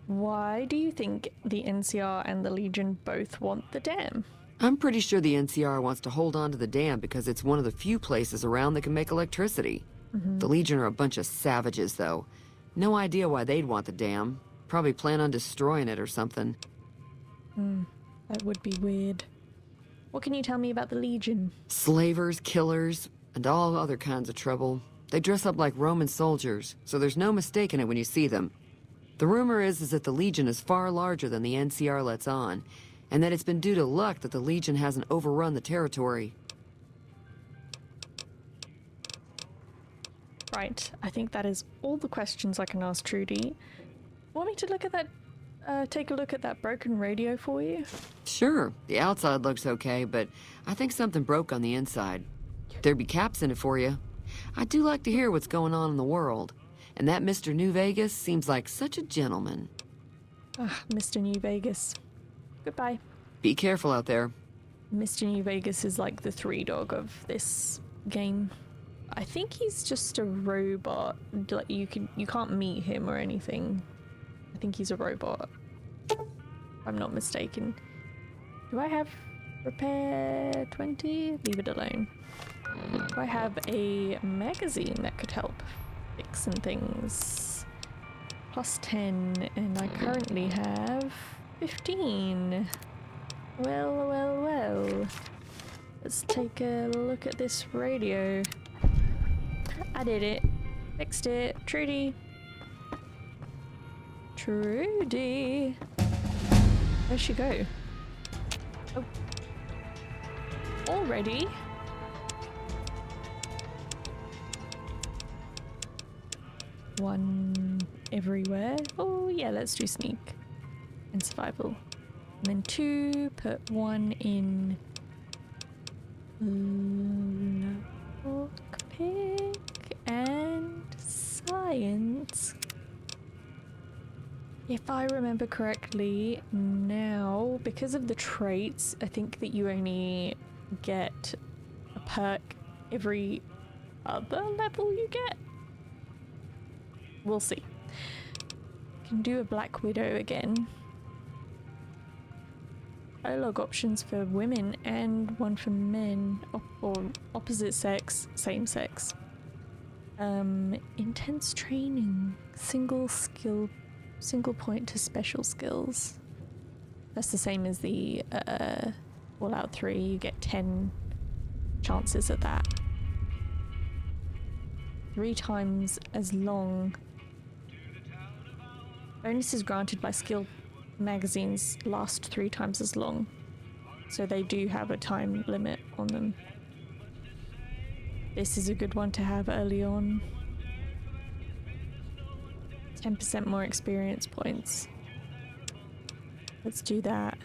Why do you think the NCR and the Legion both want the dam? I'm pretty sure the NCR wants to hold on to the dam because it's one of the few places around that can make electricity. The Legion are a bunch of savages, though. No idea why they'd want the dam. Probably plan on destroying it or something. That would be weird. What can you tell me about the Legion? Slavers, killers, and all other kinds of trouble. They dress up like Roman soldiers, so there's no mistaking it when you see them. The rumor is that the Legion is far larger than the NCR lets on, and that it's been due to luck that the Legion hasn't overrun the territory. Right, I think that is all the questions I can ask Trudy. Want me to look at that, take a look at that broken radio for you? Sure, the outside looks okay, but I think something broke on the inside. There'd be caps in it for you. I do like to hear what's going on in the world. And that Mr. New Vegas seems like such a gentleman. Mr. New Vegas. Goodbye. Be careful out there. Mr. New Vegas is like the 3-dog of this game. I think he's just a robot. Like you can't meet him or anything. I think he's a robot. If I'm not mistaken. Do I have repair 20? Leave it alone. Do I have a magazine that could help fixing things? Plus 10, and I currently have 15. Well. Let's take a look at this radio. I did it. Fixed it. Trudy. Trudy. Where'd she go? Oh. Already? One everywhere. Oh yeah, let's do sneak and survival. And then 2, put 1 in lockpick and science. If I remember correctly, now, because of the traits, I think that you only get a perk every other level you get. We'll see. Can do a Black Widow again. Dialogue options for women and one for men, or opposite sex, same sex. Intense training, single point to special skills. That's the same as the Fallout 3. You get 10 chances at that. 3 times as long. Bonuses granted by skill magazines last 3 times as long. So they do have a time limit on them. This is a good one to have early on. 10% more experience points. Let's do that.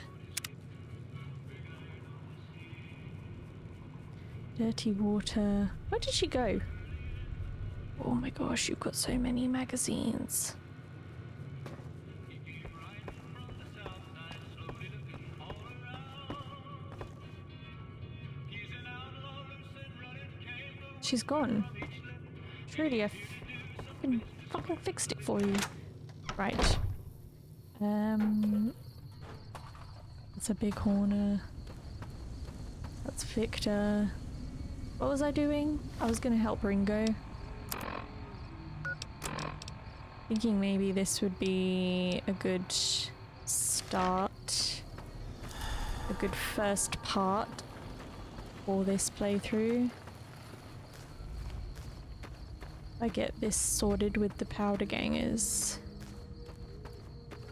Dirty water. Where did she go? Oh my gosh, you've got so many magazines. She's gone. Trudy, I fucking fixed it for you. Right. That's a big horner. That's Victor. What was I doing? I was gonna help Ringo. Thinking maybe this would be a good start. A good first part for this playthrough. I get this sorted with the powder gangers.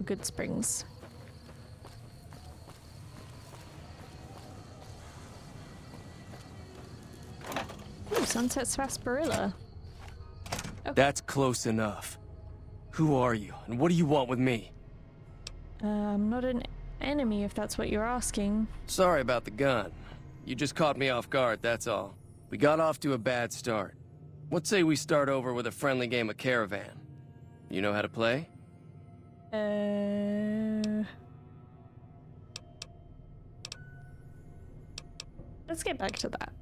Goodsprings. Ooh, Sunset Sarsaparilla. Okay. That's close enough. Who are you, and what do you want with me? I'm not an enemy, if that's what you're asking. Sorry about the gun. You just caught me off guard, that's all. We got off to a bad start. Let's say we start over with a friendly game of Caravan. You know how to play? Let's get back to that.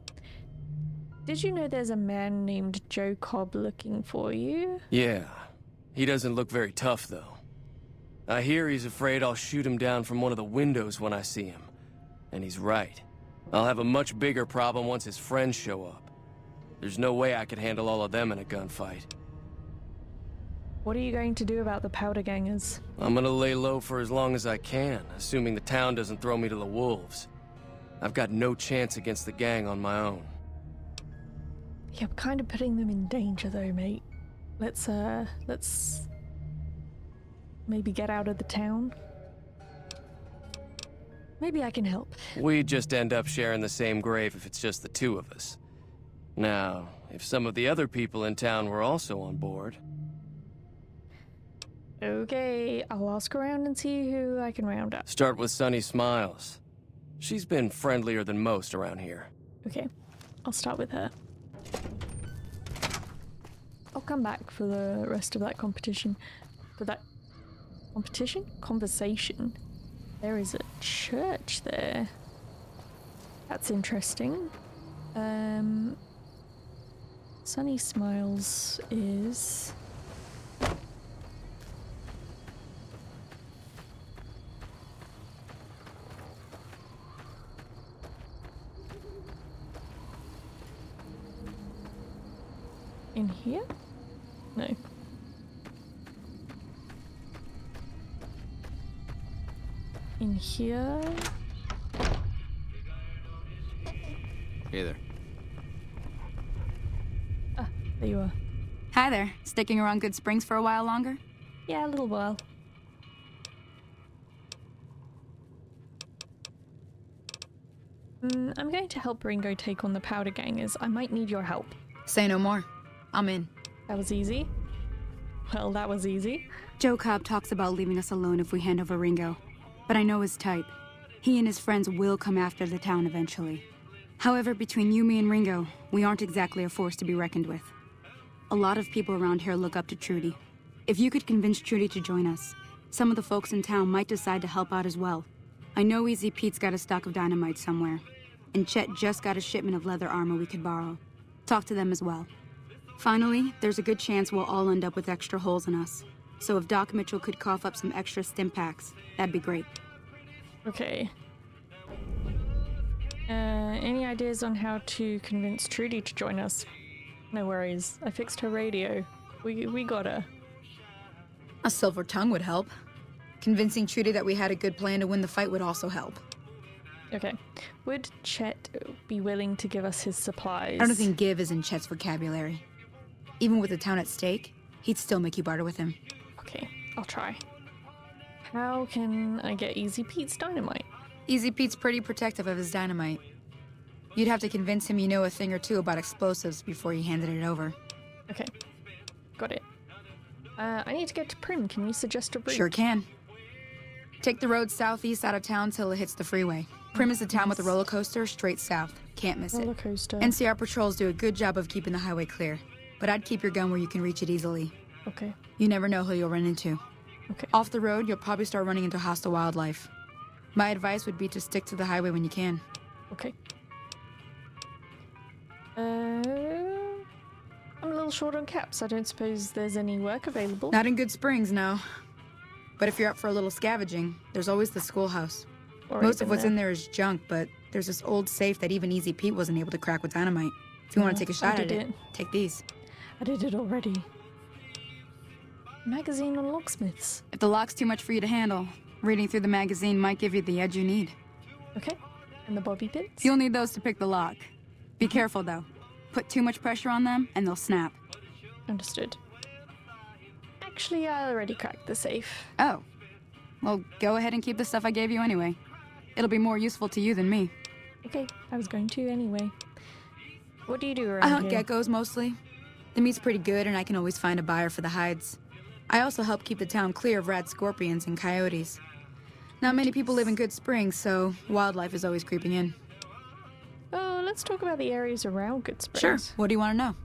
Did you know there's a man named Joe Cobb looking for you? Yeah. He doesn't look very tough, though. I hear he's afraid I'll shoot him down from one of the windows when I see him. And he's right. I'll have a much bigger problem once his friends show up. There's no way I could handle all of them in a gunfight. What are you going to do about the powder gangers? I'm gonna lay low for as long as I can, assuming the town doesn't throw me to the wolves. I've got no chance against the gang on my own. You're kind of putting them in danger though, mate. Let's maybe get out of the town. Maybe I can help. We'd just end up sharing the same grave if it's just the two of us. Now, if some of the other people in town were also on board... Okay, I'll ask around and see who I can round up. Start with Sunny Smiles. She's been friendlier than most around here. Okay, I'll start with her. I'll come back for the rest of that competition. For that... competition? Conversation. There is a church there. That's interesting. Sunny Smiles is... in here? No. In here? Hey there. Ah, there you are. Hi there. Sticking around Goodsprings for a while longer? Yeah, a little while. I'm going to help Ringo take on the powder gangers. I might need your help. Say no more. I'm in. That was easy. Well, that was easy. Joe Cobb talks about leaving us alone if we hand over Ringo. But I know his type. He and his friends will come after the town eventually. However, between you, me, and Ringo, we aren't exactly a force to be reckoned with. A lot of people around here look up to Trudy. If you could convince Trudy to join us, some of the folks in town might decide to help out as well. I know Easy Pete's got a stock of dynamite somewhere, and Chet just got a shipment of leather armor we could borrow. Talk to them as well. Finally, there's a good chance we'll all end up with extra holes in us. So if Doc Mitchell could cough up some extra stim packs, that'd be great. Okay. Any ideas on how to convince Trudy to join us? No worries. I fixed her radio. We got her. A silver tongue would help. Convincing Trudy that we had a good plan to win the fight would also help. Okay. Would Chet be willing to give us his supplies? I don't think give is in Chet's vocabulary. Even with the town at stake, he'd still make you barter with him. Okay, I'll try. How can I get Easy Pete's dynamite? Easy Pete's pretty protective of his dynamite. You'd have to convince him you know a thing or two about explosives before you handed it over. Okay, got it. I need to get to Prim. Can you suggest a route? Sure can. Take the road southeast out of town till it hits the freeway. Prim is the town with a roller coaster straight south. Can't miss it. Roller coaster. NCR patrols do a good job of keeping the highway clear, but I'd keep your gun where you can reach it easily. Okay. You never know who you'll run into. Okay. Off the road, you'll probably start running into hostile wildlife. My advice would be to stick to the highway when you can. Okay. I'm a little short on caps. I don't suppose there's any work available. Not in Goodsprings, no. But if you're up for a little scavenging, there's always the schoolhouse. Most of what's in there is junk, but there's this old safe that even Easy Pete wasn't able to crack with dynamite. If you want to take a shot at it, take these. I did it already. Magazine on locksmiths. If the lock's too much for you to handle, reading through the magazine might give you the edge you need. Okay. And the bobby pins? You'll need those to pick the lock. Be careful, though. Put too much pressure on them, and they'll snap. Understood. Actually, I already cracked the safe. Oh. Well, go ahead and keep the stuff I gave you anyway. It'll be more useful to you than me. Okay, I was going to anyway. What do you do around I hunt here? geckos, mostly. The meat's pretty good, and I can always find a buyer for the hides. I also help keep the town clear of rad scorpions and coyotes. Not many people live in Goodsprings, so wildlife is always creeping in. Oh, let's talk about the areas around Goodsprings. Sure. What do you want to know?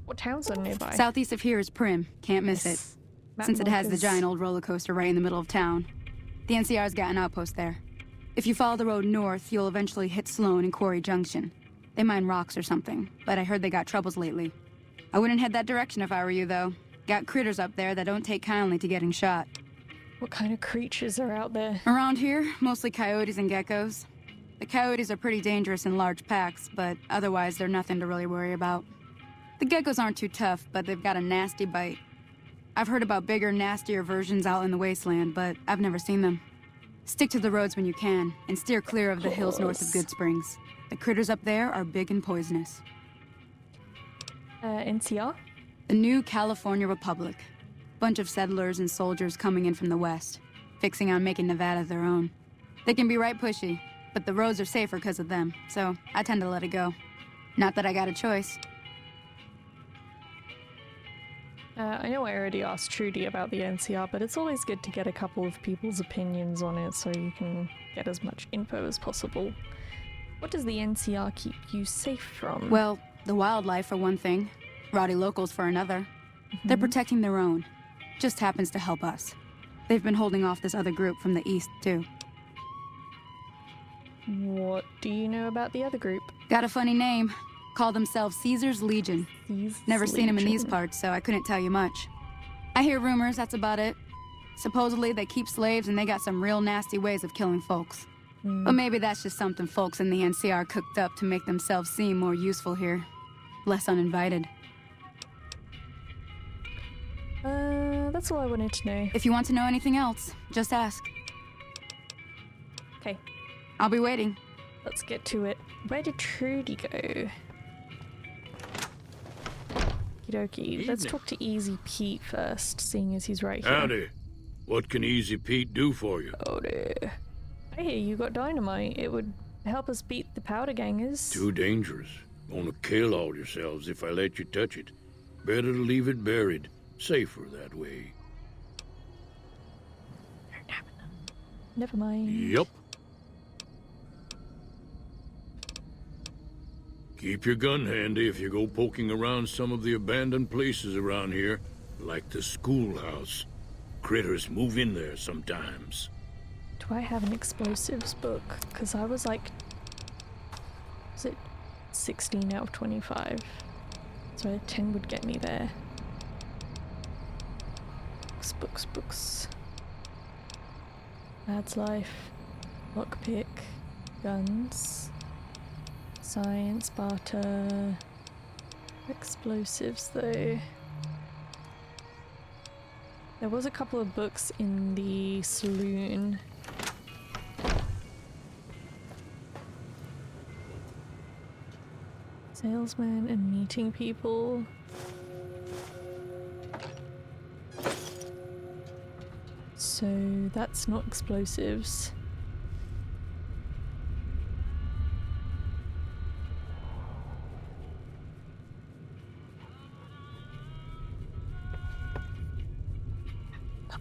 What towns are nearby? Southeast of here is Prim. Can't miss it. Since it has the giant old roller coaster right in the middle of town. The NCR's got an outpost there. If you follow the road north, you'll eventually hit Sloan and Quarry Junction. They mine rocks or something, but I heard they got troubles lately. I wouldn't head that direction if I were you, though. Got critters up there that don't take kindly to getting shot. What kind of creatures are out there? Around here, mostly coyotes and geckos. The coyotes are pretty dangerous in large packs, but otherwise they're nothing to really worry about. The geckos aren't too tough, but they've got a nasty bite. I've heard about bigger, nastier versions out in the wasteland, but I've never seen them. Stick to the roads when you can, and steer clear of the hills north of Goodsprings. The critters up there are big and poisonous. NCR? The new California Republic. Bunch of settlers and soldiers coming in from the west, fixing on making Nevada their own. They can be right pushy, but the roads are safer because of them, so I tend to let it go. Not that I got a choice. I know I already asked Trudy about the NCR, but it's always good to get a couple of people's opinions on it so you can get as much info as possible. What does the NCR keep you safe from? Well, the wildlife for one thing, rowdy locals for another. They're protecting their own. Just happens to help us. They've been holding off this other group from the east, too. What do you know about the other group? Got a funny name. Call themselves Caesar's Legion. Never seen them in these Legion. parts, so I couldn't tell you much. I hear rumors, that's about it. Supposedly they keep slaves and they got some real nasty ways of killing folks. But maybe that's just something folks in the NCR cooked up to make themselves seem more useful here. Less uninvited. That's all I wanted to know. If you want to know anything else, just ask. Okay. I'll be waiting. Let's get to it. Where did Trudy go? Okie. Let's talk to Easy Pete first, seeing as he's right here. Howdy. What can Easy Pete do for you? Howdy. I hear you got dynamite. It would help us beat the powder gangers. Too dangerous. Gonna kill all yourselves if I let you touch it. Better to leave it buried. Safer that way. Never mind. Yup. Keep your gun handy if you go poking around some of the abandoned places around here, like the schoolhouse. Critters move in there sometimes. Do I have an explosives book? Because I was like... Was it 16 out of 25? So a 10 would get me there. Books. Lad's life. Lockpick. Guns. Science, barter. Explosives though. There was a couple of books in the saloon. Salesman and meeting people. So that's not explosives.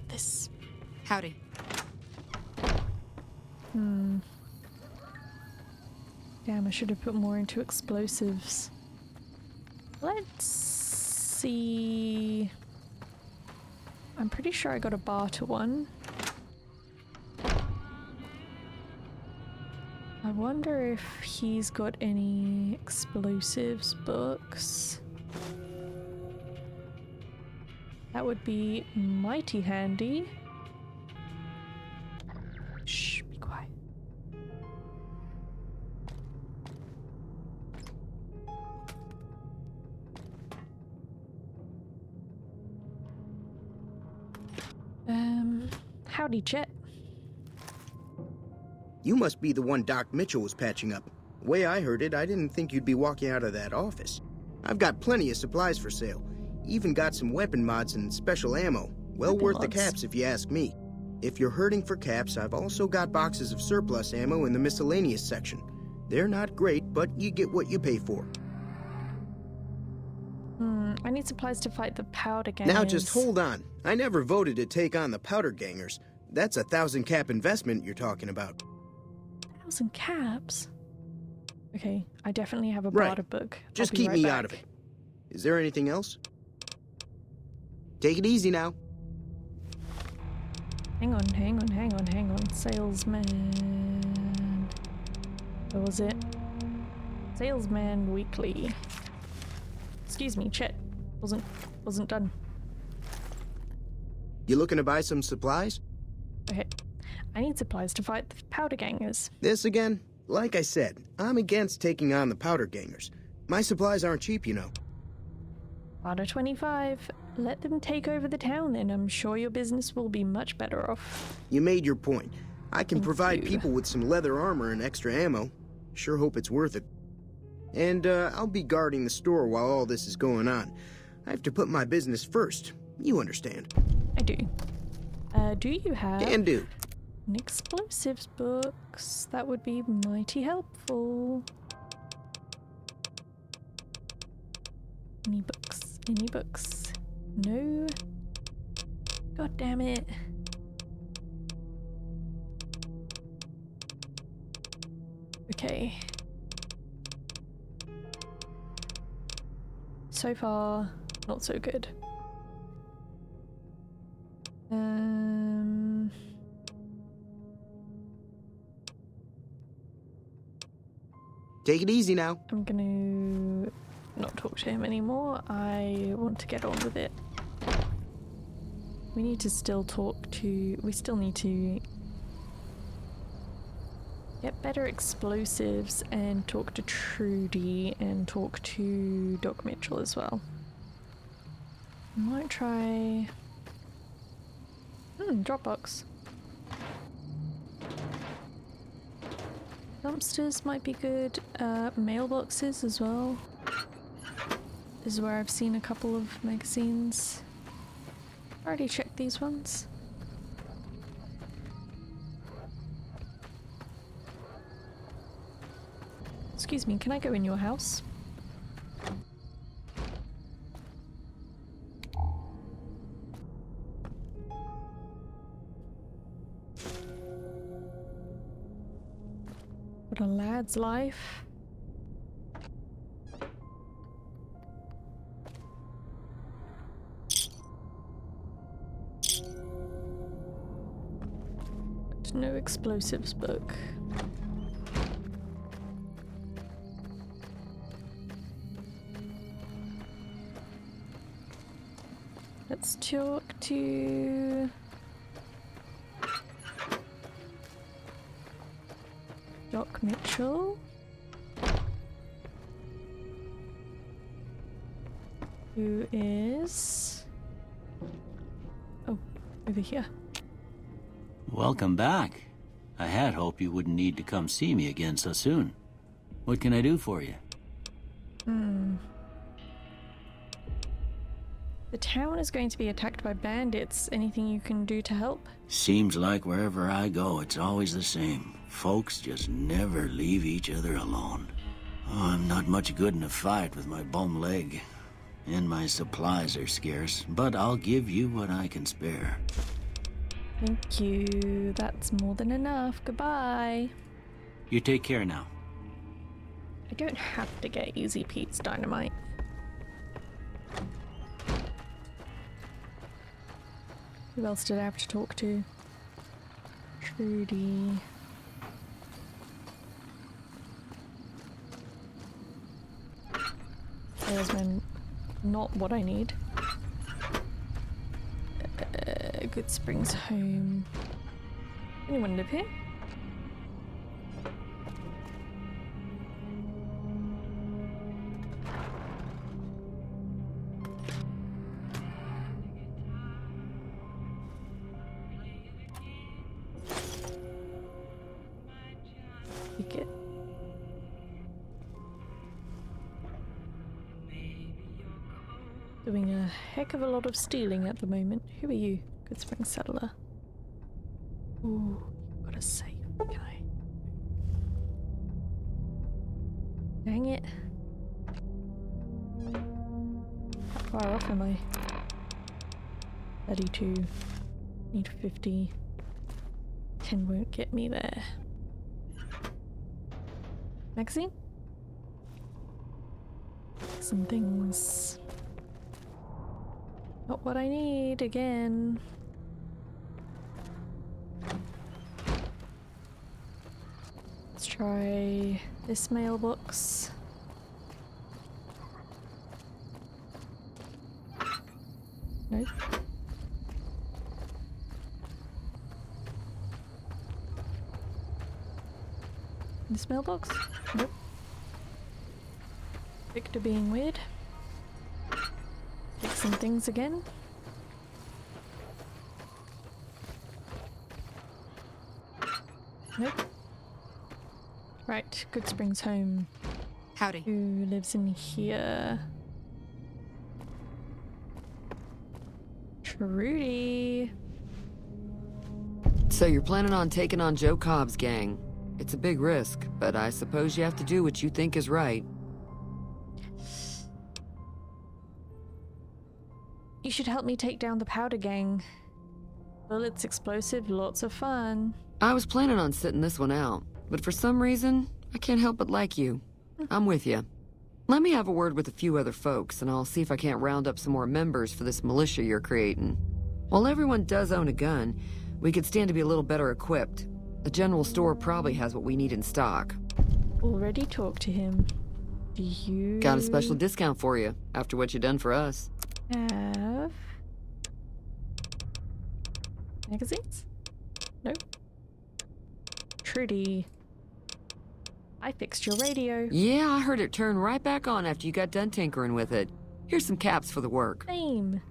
This. Howdy. Damn, I should have put more into explosives. Let's see. I'm pretty sure I got a barter one. I wonder if he's got any explosives books. That would be mighty handy. Shh, be quiet. Howdy, Chet. You must be the one Doc Mitchell was patching up. The way I heard it, I didn't think you'd be walking out of that office. I've got plenty of supplies for sale. Even got some weapon mods and special ammo. Well worth the caps if you ask me. If you're hurting for caps, I've also got boxes of surplus ammo in the miscellaneous section. They're not great, but you get what you pay for. I need supplies to fight the powder gangers. Now just hold on. I never voted to take on the powder gangers. That's a 1,000 cap investment you're talking about. 1,000 caps? Okay, I definitely have a barter book. Just keep me out of it. Is there anything else? Take it easy now. Hang on. Salesman. What was it? Salesman Weekly. Excuse me, Chet. Wasn't done. You looking to buy some supplies? Okay. I need supplies to fight the powder gangers. This again? Like I said, I'm against taking on the powder gangers. My supplies aren't cheap, you know. Barter 25. Let them take over the town, then I'm sure your business will be much better off. You made your point. I can provide people with some leather armor and extra ammo. Sure hope it's worth it. And I'll be guarding the store while all this is going on. I have to put my business first. You understand. I do. Do you have... Can do. An explosives books? That would be mighty helpful. Any books? No. God damn it. Okay. So far, not so good. Take it easy now. I'm gonna not talk to him anymore. I want to get on with it. We need to still talk to... We still need to get better explosives and talk to Trudy and talk to Doc Mitchell as well. I might try... Dropbox. Dumpsters might be good. Mailboxes as well. This is where I've seen a couple of magazines. I already checked these ones. Excuse me, can I go in your house? What a lad's life. No explosives book. Let's talk to Doc Mitchell, who is over here. Welcome back. I had hoped you wouldn't need to come see me again so soon. What can I do for you? The town is going to be attacked by bandits. Anything you can do to help? Seems like wherever I go, it's always the same. Folks just never leave each other alone. Oh, I'm not much good in a fight with my bum leg. And my supplies are scarce, but I'll give you what I can spare. Thank you. That's more than enough. Goodbye. You take care now. I don't have to get Easy Pete's dynamite. Who else did I have to talk to? Trudy. Salesman, not what I need. Goodsprings home. Anyone live here? Take it. Doing a heck of a lot of stealing at the moment. Who are you? Goodsprings settler. Ooh, you've got a safe. Can I? Dang it. How far off am I? 32. Need 50. 10 won't get me there. Magazine? Some things. Not what I need again. Let's try this mailbox. Nope. This mailbox? Nope. Victor being weird. Take some things again. Nope. Right, Goodsprings home. Howdy. Who lives in here? Trudy. So you're planning on taking on Joe Cobb's gang. It's a big risk, but I suppose you have to do what you think is right. You should help me take down the powder gang. Bullets, explosive, lots of fun. I was planning on sitting this one out, but for some reason, I can't help but like you. I'm with you. Let me have a word with a few other folks, and I'll see if I can't round up some more members for this militia you're creating. While everyone does own a gun, we could stand to be a little better equipped. The general store probably has what we need in stock. Already talked to him. Do you... Got a special discount for you, after what you done for us. Have... magazines? Nope. Trudy. I fixed your radio. Yeah, I heard it turn right back on after you got done tinkering with it. Here's some caps for the work. Same.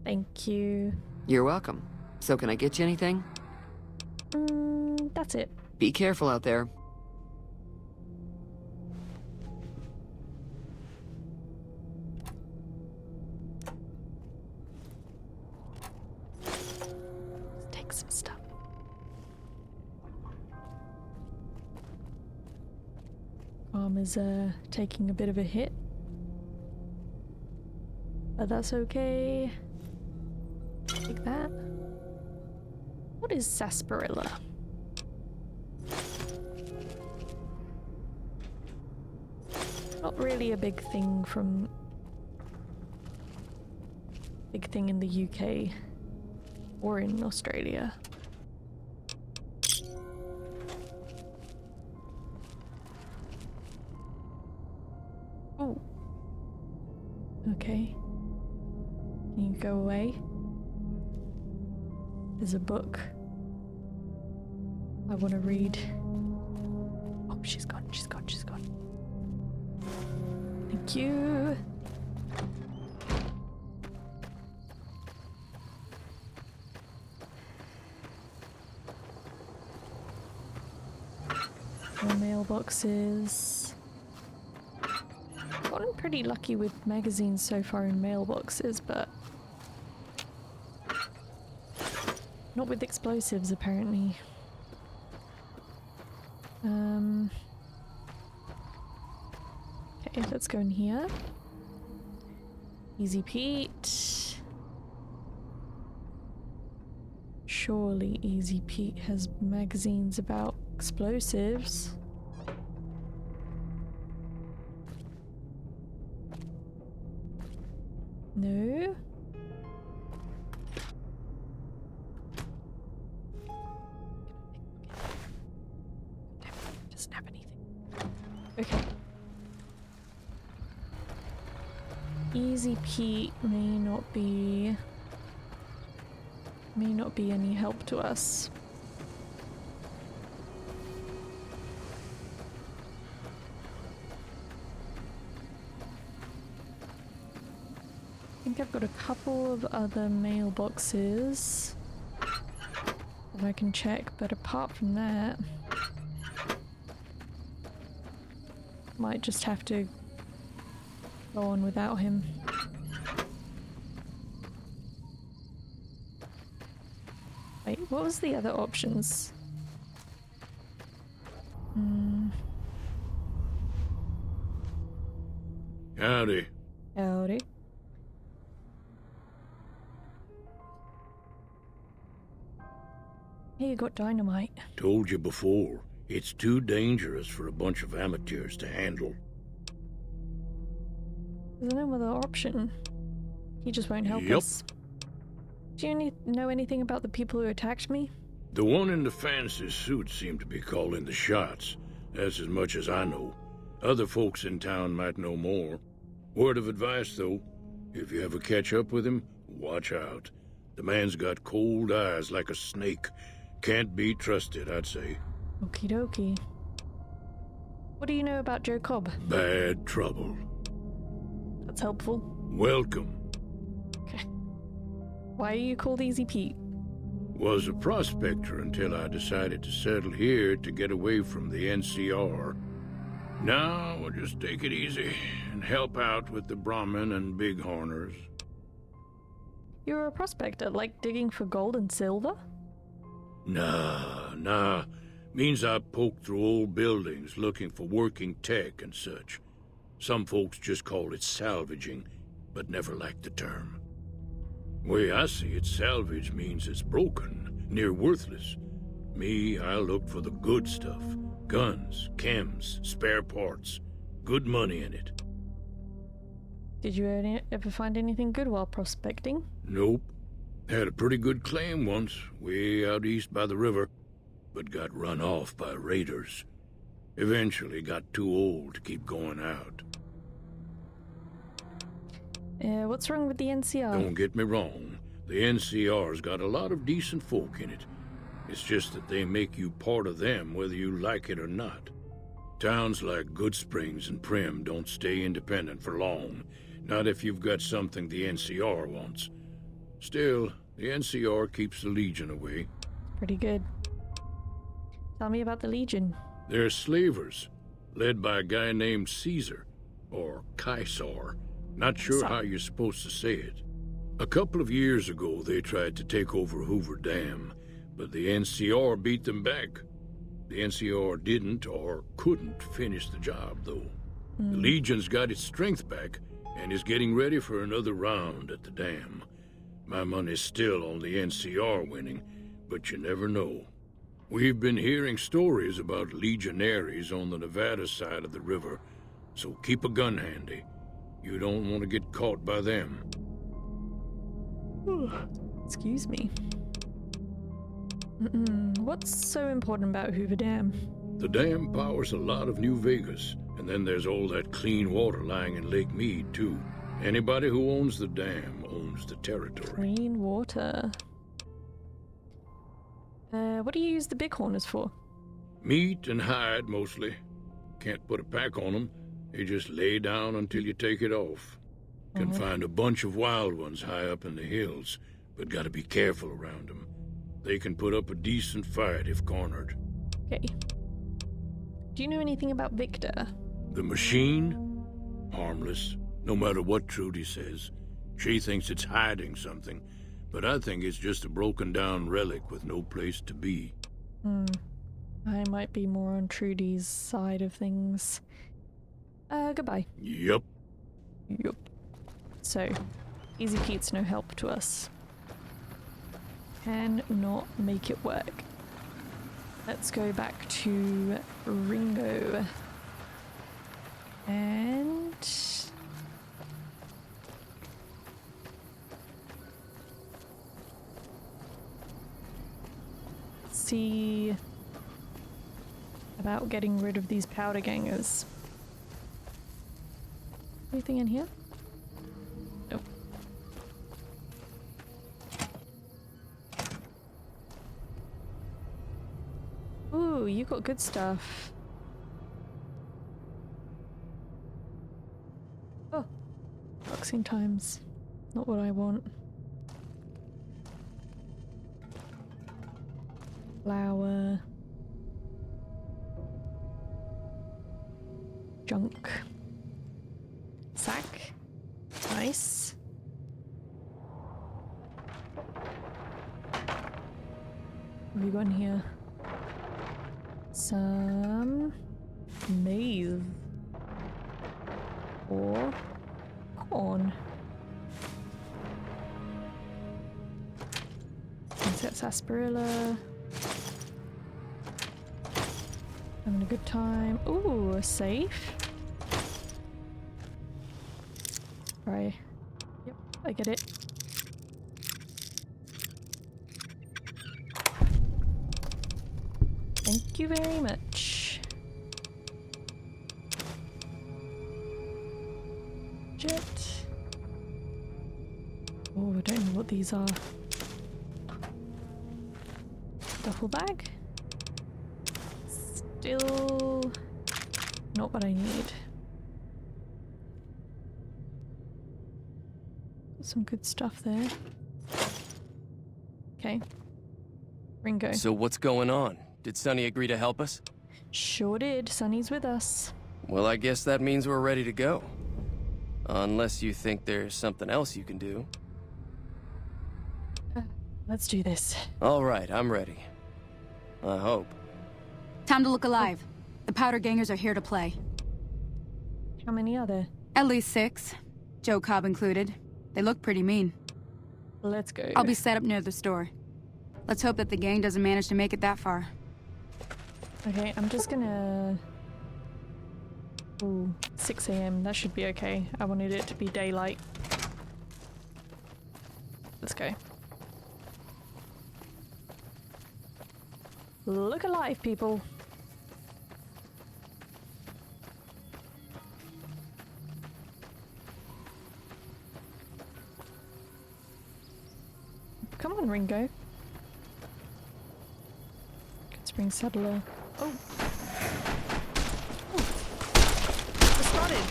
Thank you. You're welcome. So can I get you anything? That's it. Be careful out there. Let's take some stuff. Armor's taking a bit of a hit. But that's okay. Take that. What is sarsaparilla? Not really a big thing in the UK or in Australia. Oh. Okay. Can you go away? There's a book I want to read. Oh, she's gone. Thank you. More mailboxes. Gotten pretty lucky with magazines so far in mailboxes, but not with explosives apparently. Okay, let's go in here. Easy Pete. Surely Easy Pete has magazines about explosives. No. Doesn't have anything. Okay. Easy Pete may not be any help to us. I think I've got a couple of other mailboxes that I can check, but apart from that, might just have to go on without him. Wait, what was the other options? Howdy. Howdy. Hey, you got dynamite. Told you before, it's too dangerous for a bunch of amateurs to handle. There's no other option. He just won't help us. Do you know anything about the people who attacked me? The one in the fancy suit seemed to be calling the shots. That's as much as I know. Other folks in town might know more. Word of advice, though. If you ever catch up with him, watch out. The man's got cold eyes like a snake. Can't be trusted, I'd say. Okie dokie. What do you know about Joe Cobb? Bad trouble. That's helpful. Welcome. Okay. Why are you called Easy Pete? Was a prospector until I decided to settle here to get away from the NCR. Now we'll just take it easy and help out with the Brahmin and Bighorners. You're a prospector, like digging for gold and silver? Nah. Means I poke through old buildings looking for working tech and such. Some folks just call it salvaging, but never liked the term. Way I see it, salvage means it's broken, near worthless. Me, I look for the good stuff. Guns, chems, spare parts. Good money in it. Did you ever find anything good while prospecting? Nope. Had a pretty good claim once, way out east by the river, but got run off by raiders. Eventually got too old to keep going out. What's wrong with the NCR? Don't get me wrong. The NCR's got a lot of decent folk in it. It's just that they make you part of them whether you like it or not. Towns like Goodsprings and Prim don't stay independent for long. Not if you've got something the NCR wants. Still, the NCR keeps the Legion away. Pretty good. Tell me about the Legion. They're slavers, led by a guy named Caesar, or Caesar. Not sure how you're supposed to say it. A couple of years ago, they tried to take over Hoover Dam, but the NCR beat them back. The NCR didn't or couldn't finish the job, though. The Legion's got its strength back and is getting ready for another round at the dam. My money's still on the NCR winning, but you never know. We've been hearing stories about legionaries on the Nevada side of the river, so keep a gun handy. You don't want to get caught by them. Excuse me. What's so important about Hoover Dam? The dam powers a lot of New Vegas, and then there's all that clean water lying in Lake Mead, too. Anybody who owns the dam owns the territory. Clean water. What do you use the bighorners for? Meat and hide, mostly. Can't put a pack on them. They just lay down until you take it off. Can find a bunch of wild ones high up in the hills, but gotta be careful around them. They can put up a decent fight if cornered. Okay. Do you know anything about Victor? The machine? Harmless, no matter what Trudy says. She thinks it's hiding something, but I think it's just a broken down relic with no place to be. I might be more on Trudy's side of things. Goodbye. Yup. Yup. So, Easy Pete's no help to us. Cannot make it work. Let's go back to Ringo. And... see about getting rid of these powder gangers. Anything in here? Nope. Ooh, you got good stuff. Oh, boxing times. Not what I want. Flour. Junk. Sack. Nice. What have you got in here? Some maize. Or corn. Insect sarsaparilla. Having a good time. Ooh, a safe. Right. Yep, I get it. Thank you very much. Jet. Oh, I don't know what these are. Duffel bag. Still not what I need. Some good stuff there. Okay. Ringo. So what's going on? Did Sonny agree to help us? Sure did. Sonny's with us. Well, I guess that means we're ready to go. Unless you think there's something else you can do. Let's do this. All right, I'm ready. I hope. Time to look alive. The powder gangers are here to play. How many are there? At least 6. Joe Cobb included. They look pretty mean. Let's go. I'll be set up near the store. Let's hope that the gang doesn't manage to make it that far. Okay, I'm just gonna... Ooh, 6 AM. That should be okay. I wanted it to be daylight. Let's go. Look alive, people. Come on, Ringo. Goodsprings settler. Oh. I spotted.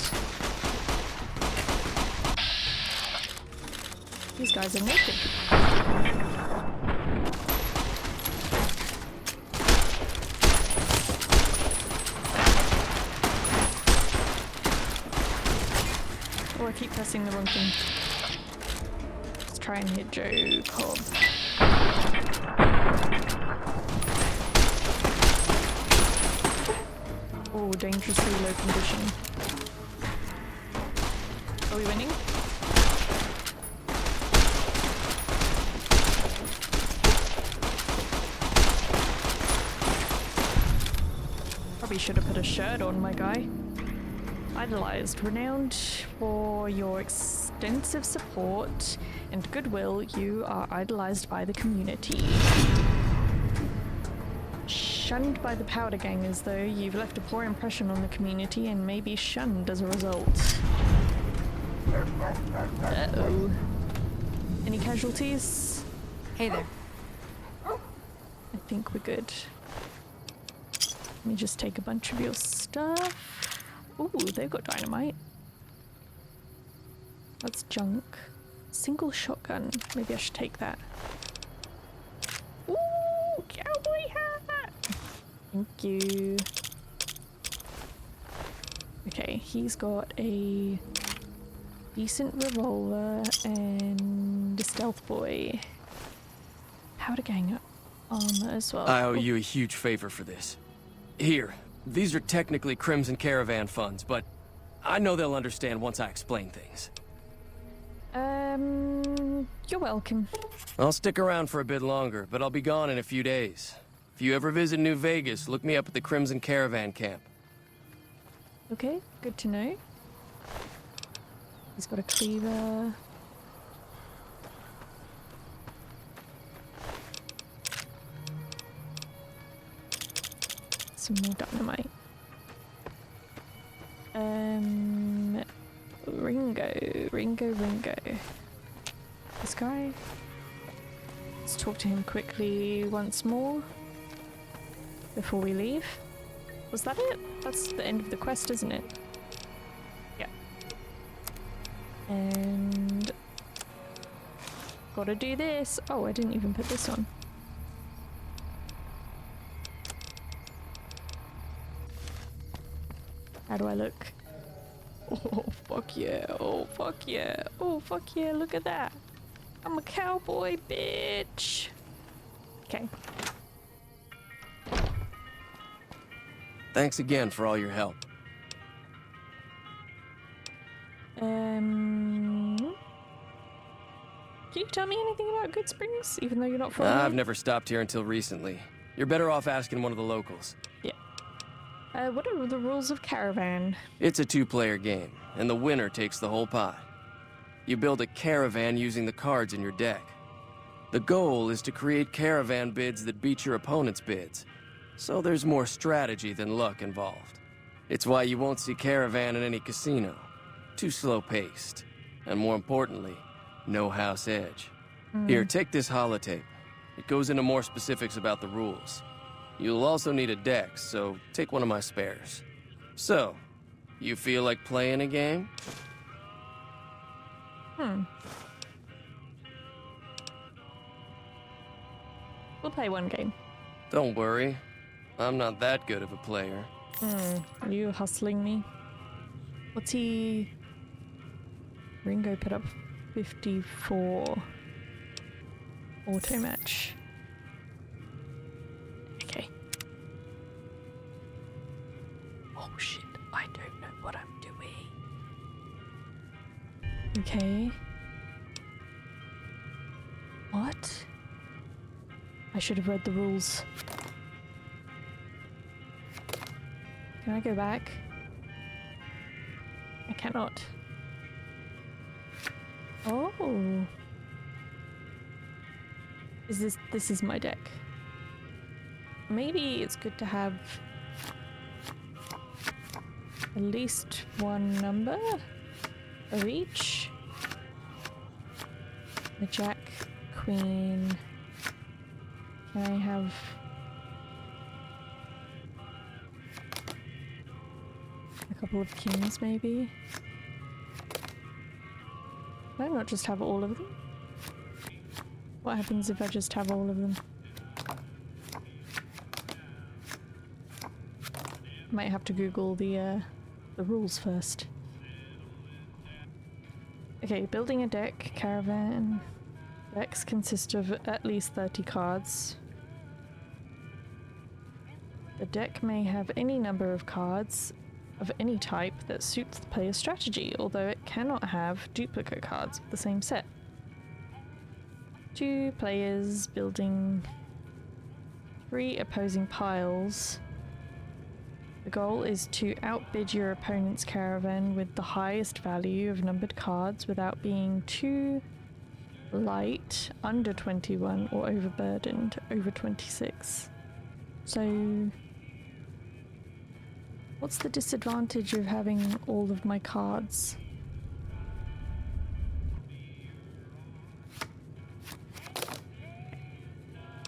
These guys are naked. Oh, I keep pressing the wrong thing. Let's try and hit Joe Cobb. Oh, dangerously low condition. Are we winning? Probably should have put a shirt on, my guy. Idolized, renowned for your extensive support and goodwill, you are idolized by the community. Shunned by the powder gang, as though you've left a poor impression on the community and may be shunned as a result. Uh-oh. Any casualties? Hey there. I think we're good. Let me just take a bunch of your stuff. Ooh, they've got dynamite. That's junk. Single shotgun. Maybe I should take that. Ooh, cowboy hat! Thank you. Okay, he's got a decent revolver and a stealth boy. Powder gang armor as well. I owe you a huge favor for this. Here, these are technically Crimson Caravan funds, but I know they'll understand once I explain things. You're welcome. I'll stick around for a bit longer, but I'll be gone in a few days. If you ever visit New Vegas, look me up at the Crimson Caravan camp. Okay, good to know. He's got a cleaver. Some more dynamite. Ringo. This guy. Let's talk to him quickly once more before we leave. Was that it? That's the end of the quest, isn't it? Yeah. And gotta do this. Oh, I didn't even put this on. How do I look? Oh, fuck yeah. Oh, fuck yeah. Oh, fuck yeah. Look at that. I'm a cowboy, bitch. Okay. Thanks again for all your help. Can you tell me anything about Goodsprings, even though you're not from here? I've never stopped here until recently. You're better off asking one of the locals. Yeah. What are the rules of Caravan? It's a two-player game, and the winner takes the whole pot. You build a caravan using the cards in your deck. The goal is to create caravan bids that beat your opponent's bids, so there's more strategy than luck involved. It's why you won't see caravan in any casino. Too slow-paced. And more importantly, no house edge. Here, take this holotape. It goes into more specifics about the rules. You'll also need a deck, so take one of my spares. So, you feel like playing a game? We'll play one game. Don't worry. I'm not that good of a player. Are you hustling me? What's he... Ringo put up 54. Auto match. Okay. Oh shit, I don't know what I'm doing. Okay. What? I should have read the rules. Can I go back? I cannot. Oh. This is my deck. Maybe it's good to have at least one number of each. The Jack, Queen. Can I have a couple of kings maybe? Why not just have all of them? What happens if I just have all of them? Might have to Google the rules first. Okay, building a deck caravan. Decks consist of at least 30 cards. The deck may have any number of cards of any type that suits the player's strategy, although it cannot have duplicate cards of the same set. 2 players building 3 opposing piles. The goal is to outbid your opponent's caravan with the highest value of numbered cards without being too light, under 21, or overburdened, over 26. So, what's the disadvantage of having all of my cards?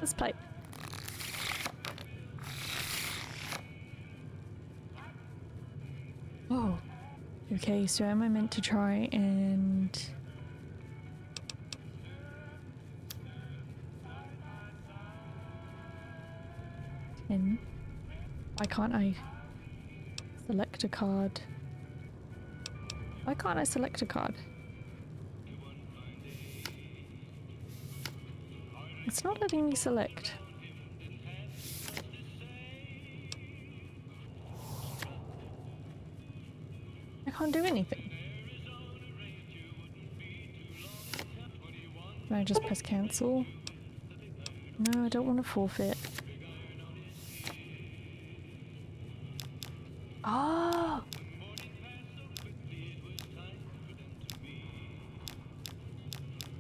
Let's play. Oh, okay, so am I meant to try and... Why can't I select a card? Why can't I select a card? It's not letting me select. I can't do anything. Can I just press cancel? No, I don't want to forfeit. Oh!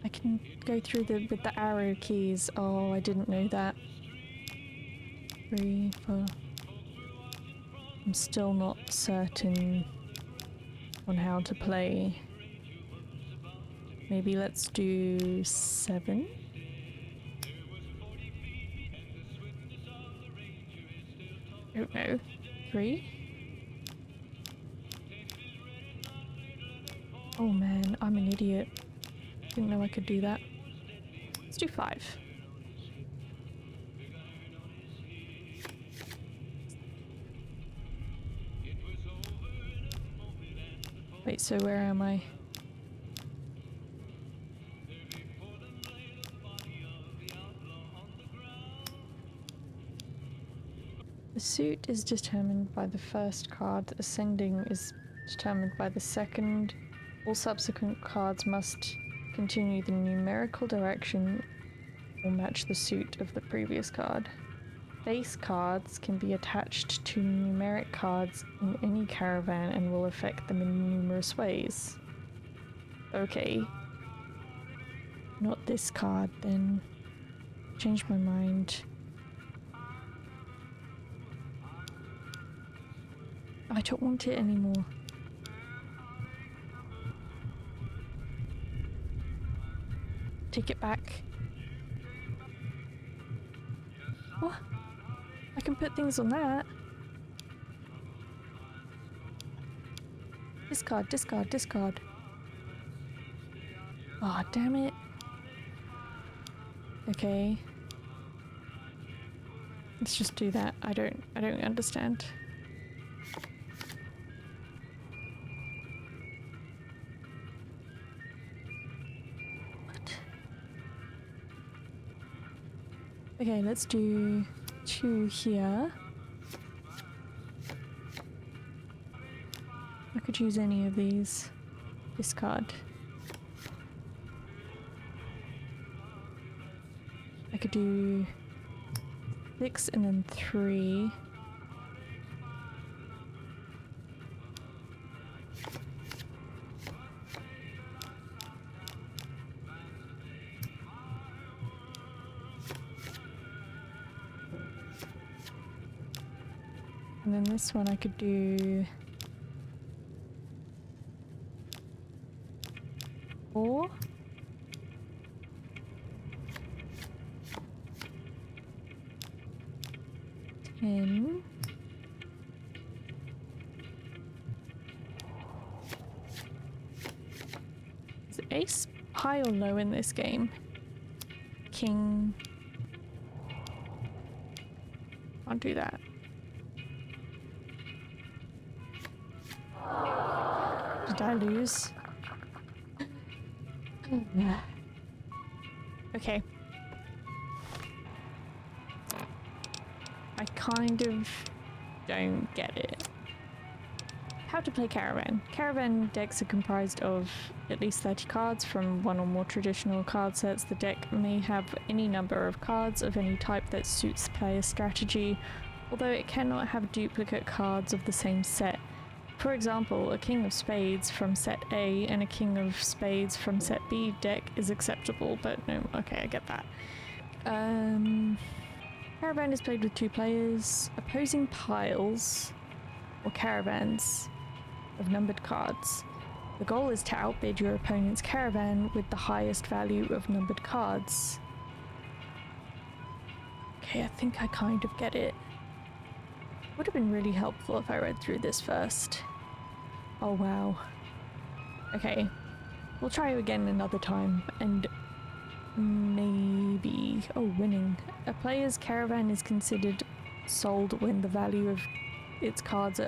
I can go through with the arrow keys. Oh, I didn't know that. 3, 4. I'm still not certain on how to play. Maybe let's do 7. Don't know. 3. Oh man, I'm an idiot. Didn't know I could do that. Let's do 5. Wait, so where am I? The suit is determined by the first card. Ascending is determined by the second. All subsequent cards must continue the numerical direction or match the suit of the previous card. Face cards can be attached to numeric cards in any caravan and will affect them in numerous ways. Okay. Not this card, then. Change my mind. I don't want it anymore. Take it back. What? I can put things on that. Discard, discard, discard. Ah, oh, damn it. Okay. Let's just do that. I don't understand. Okay, let's do 2 here. I could use any of these. Discard. I could do 6 and then 3. And then this one I could do 4. Is ace high or low in this game? King. Can't do that. Did I lose? Okay. I kind of don't get it. How to play Caravan. Caravan decks are comprised of at least 30 cards from one or more traditional card sets. The deck may have any number of cards of any type that suits the player's strategy, although it cannot have duplicate cards of the same set. For example, a King of Spades from set A and a King of Spades from set B deck is acceptable, but no, okay, I get that. Caravan is played with 2 players. Opposing piles, or caravans, of numbered cards. The goal is to outbid your opponent's caravan with the highest value of numbered cards. Okay, I think I kind of get it. Would have been really helpful if I read through this first. Oh wow. Okay, we'll try again another time, and maybe... Oh, winning. A player's caravan is considered sold when the value of its cards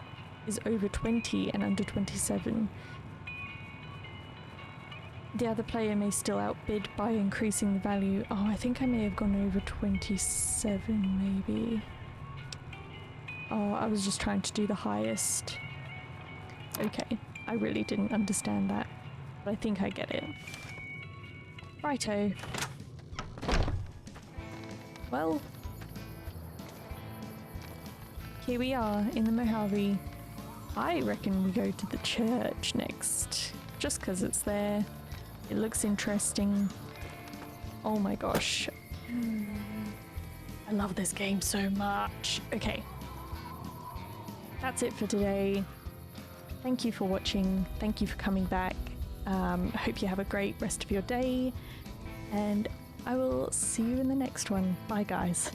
is over 20 and under 27. The other player may still outbid by increasing the value. Oh, I think I may have gone over 27, maybe. Oh, I was just trying to do the highest. Okay, I really didn't understand that, but I think I get it. Righto. Well, here we are in the Mojave. I reckon we go to the church next, just because it's there. It looks interesting. Oh my gosh. I love this game so much. Okay. That's it for today. Thank you for watching. Thank you for coming back. I hope you have a great rest of your day, and I will see you in the next one. Bye, guys.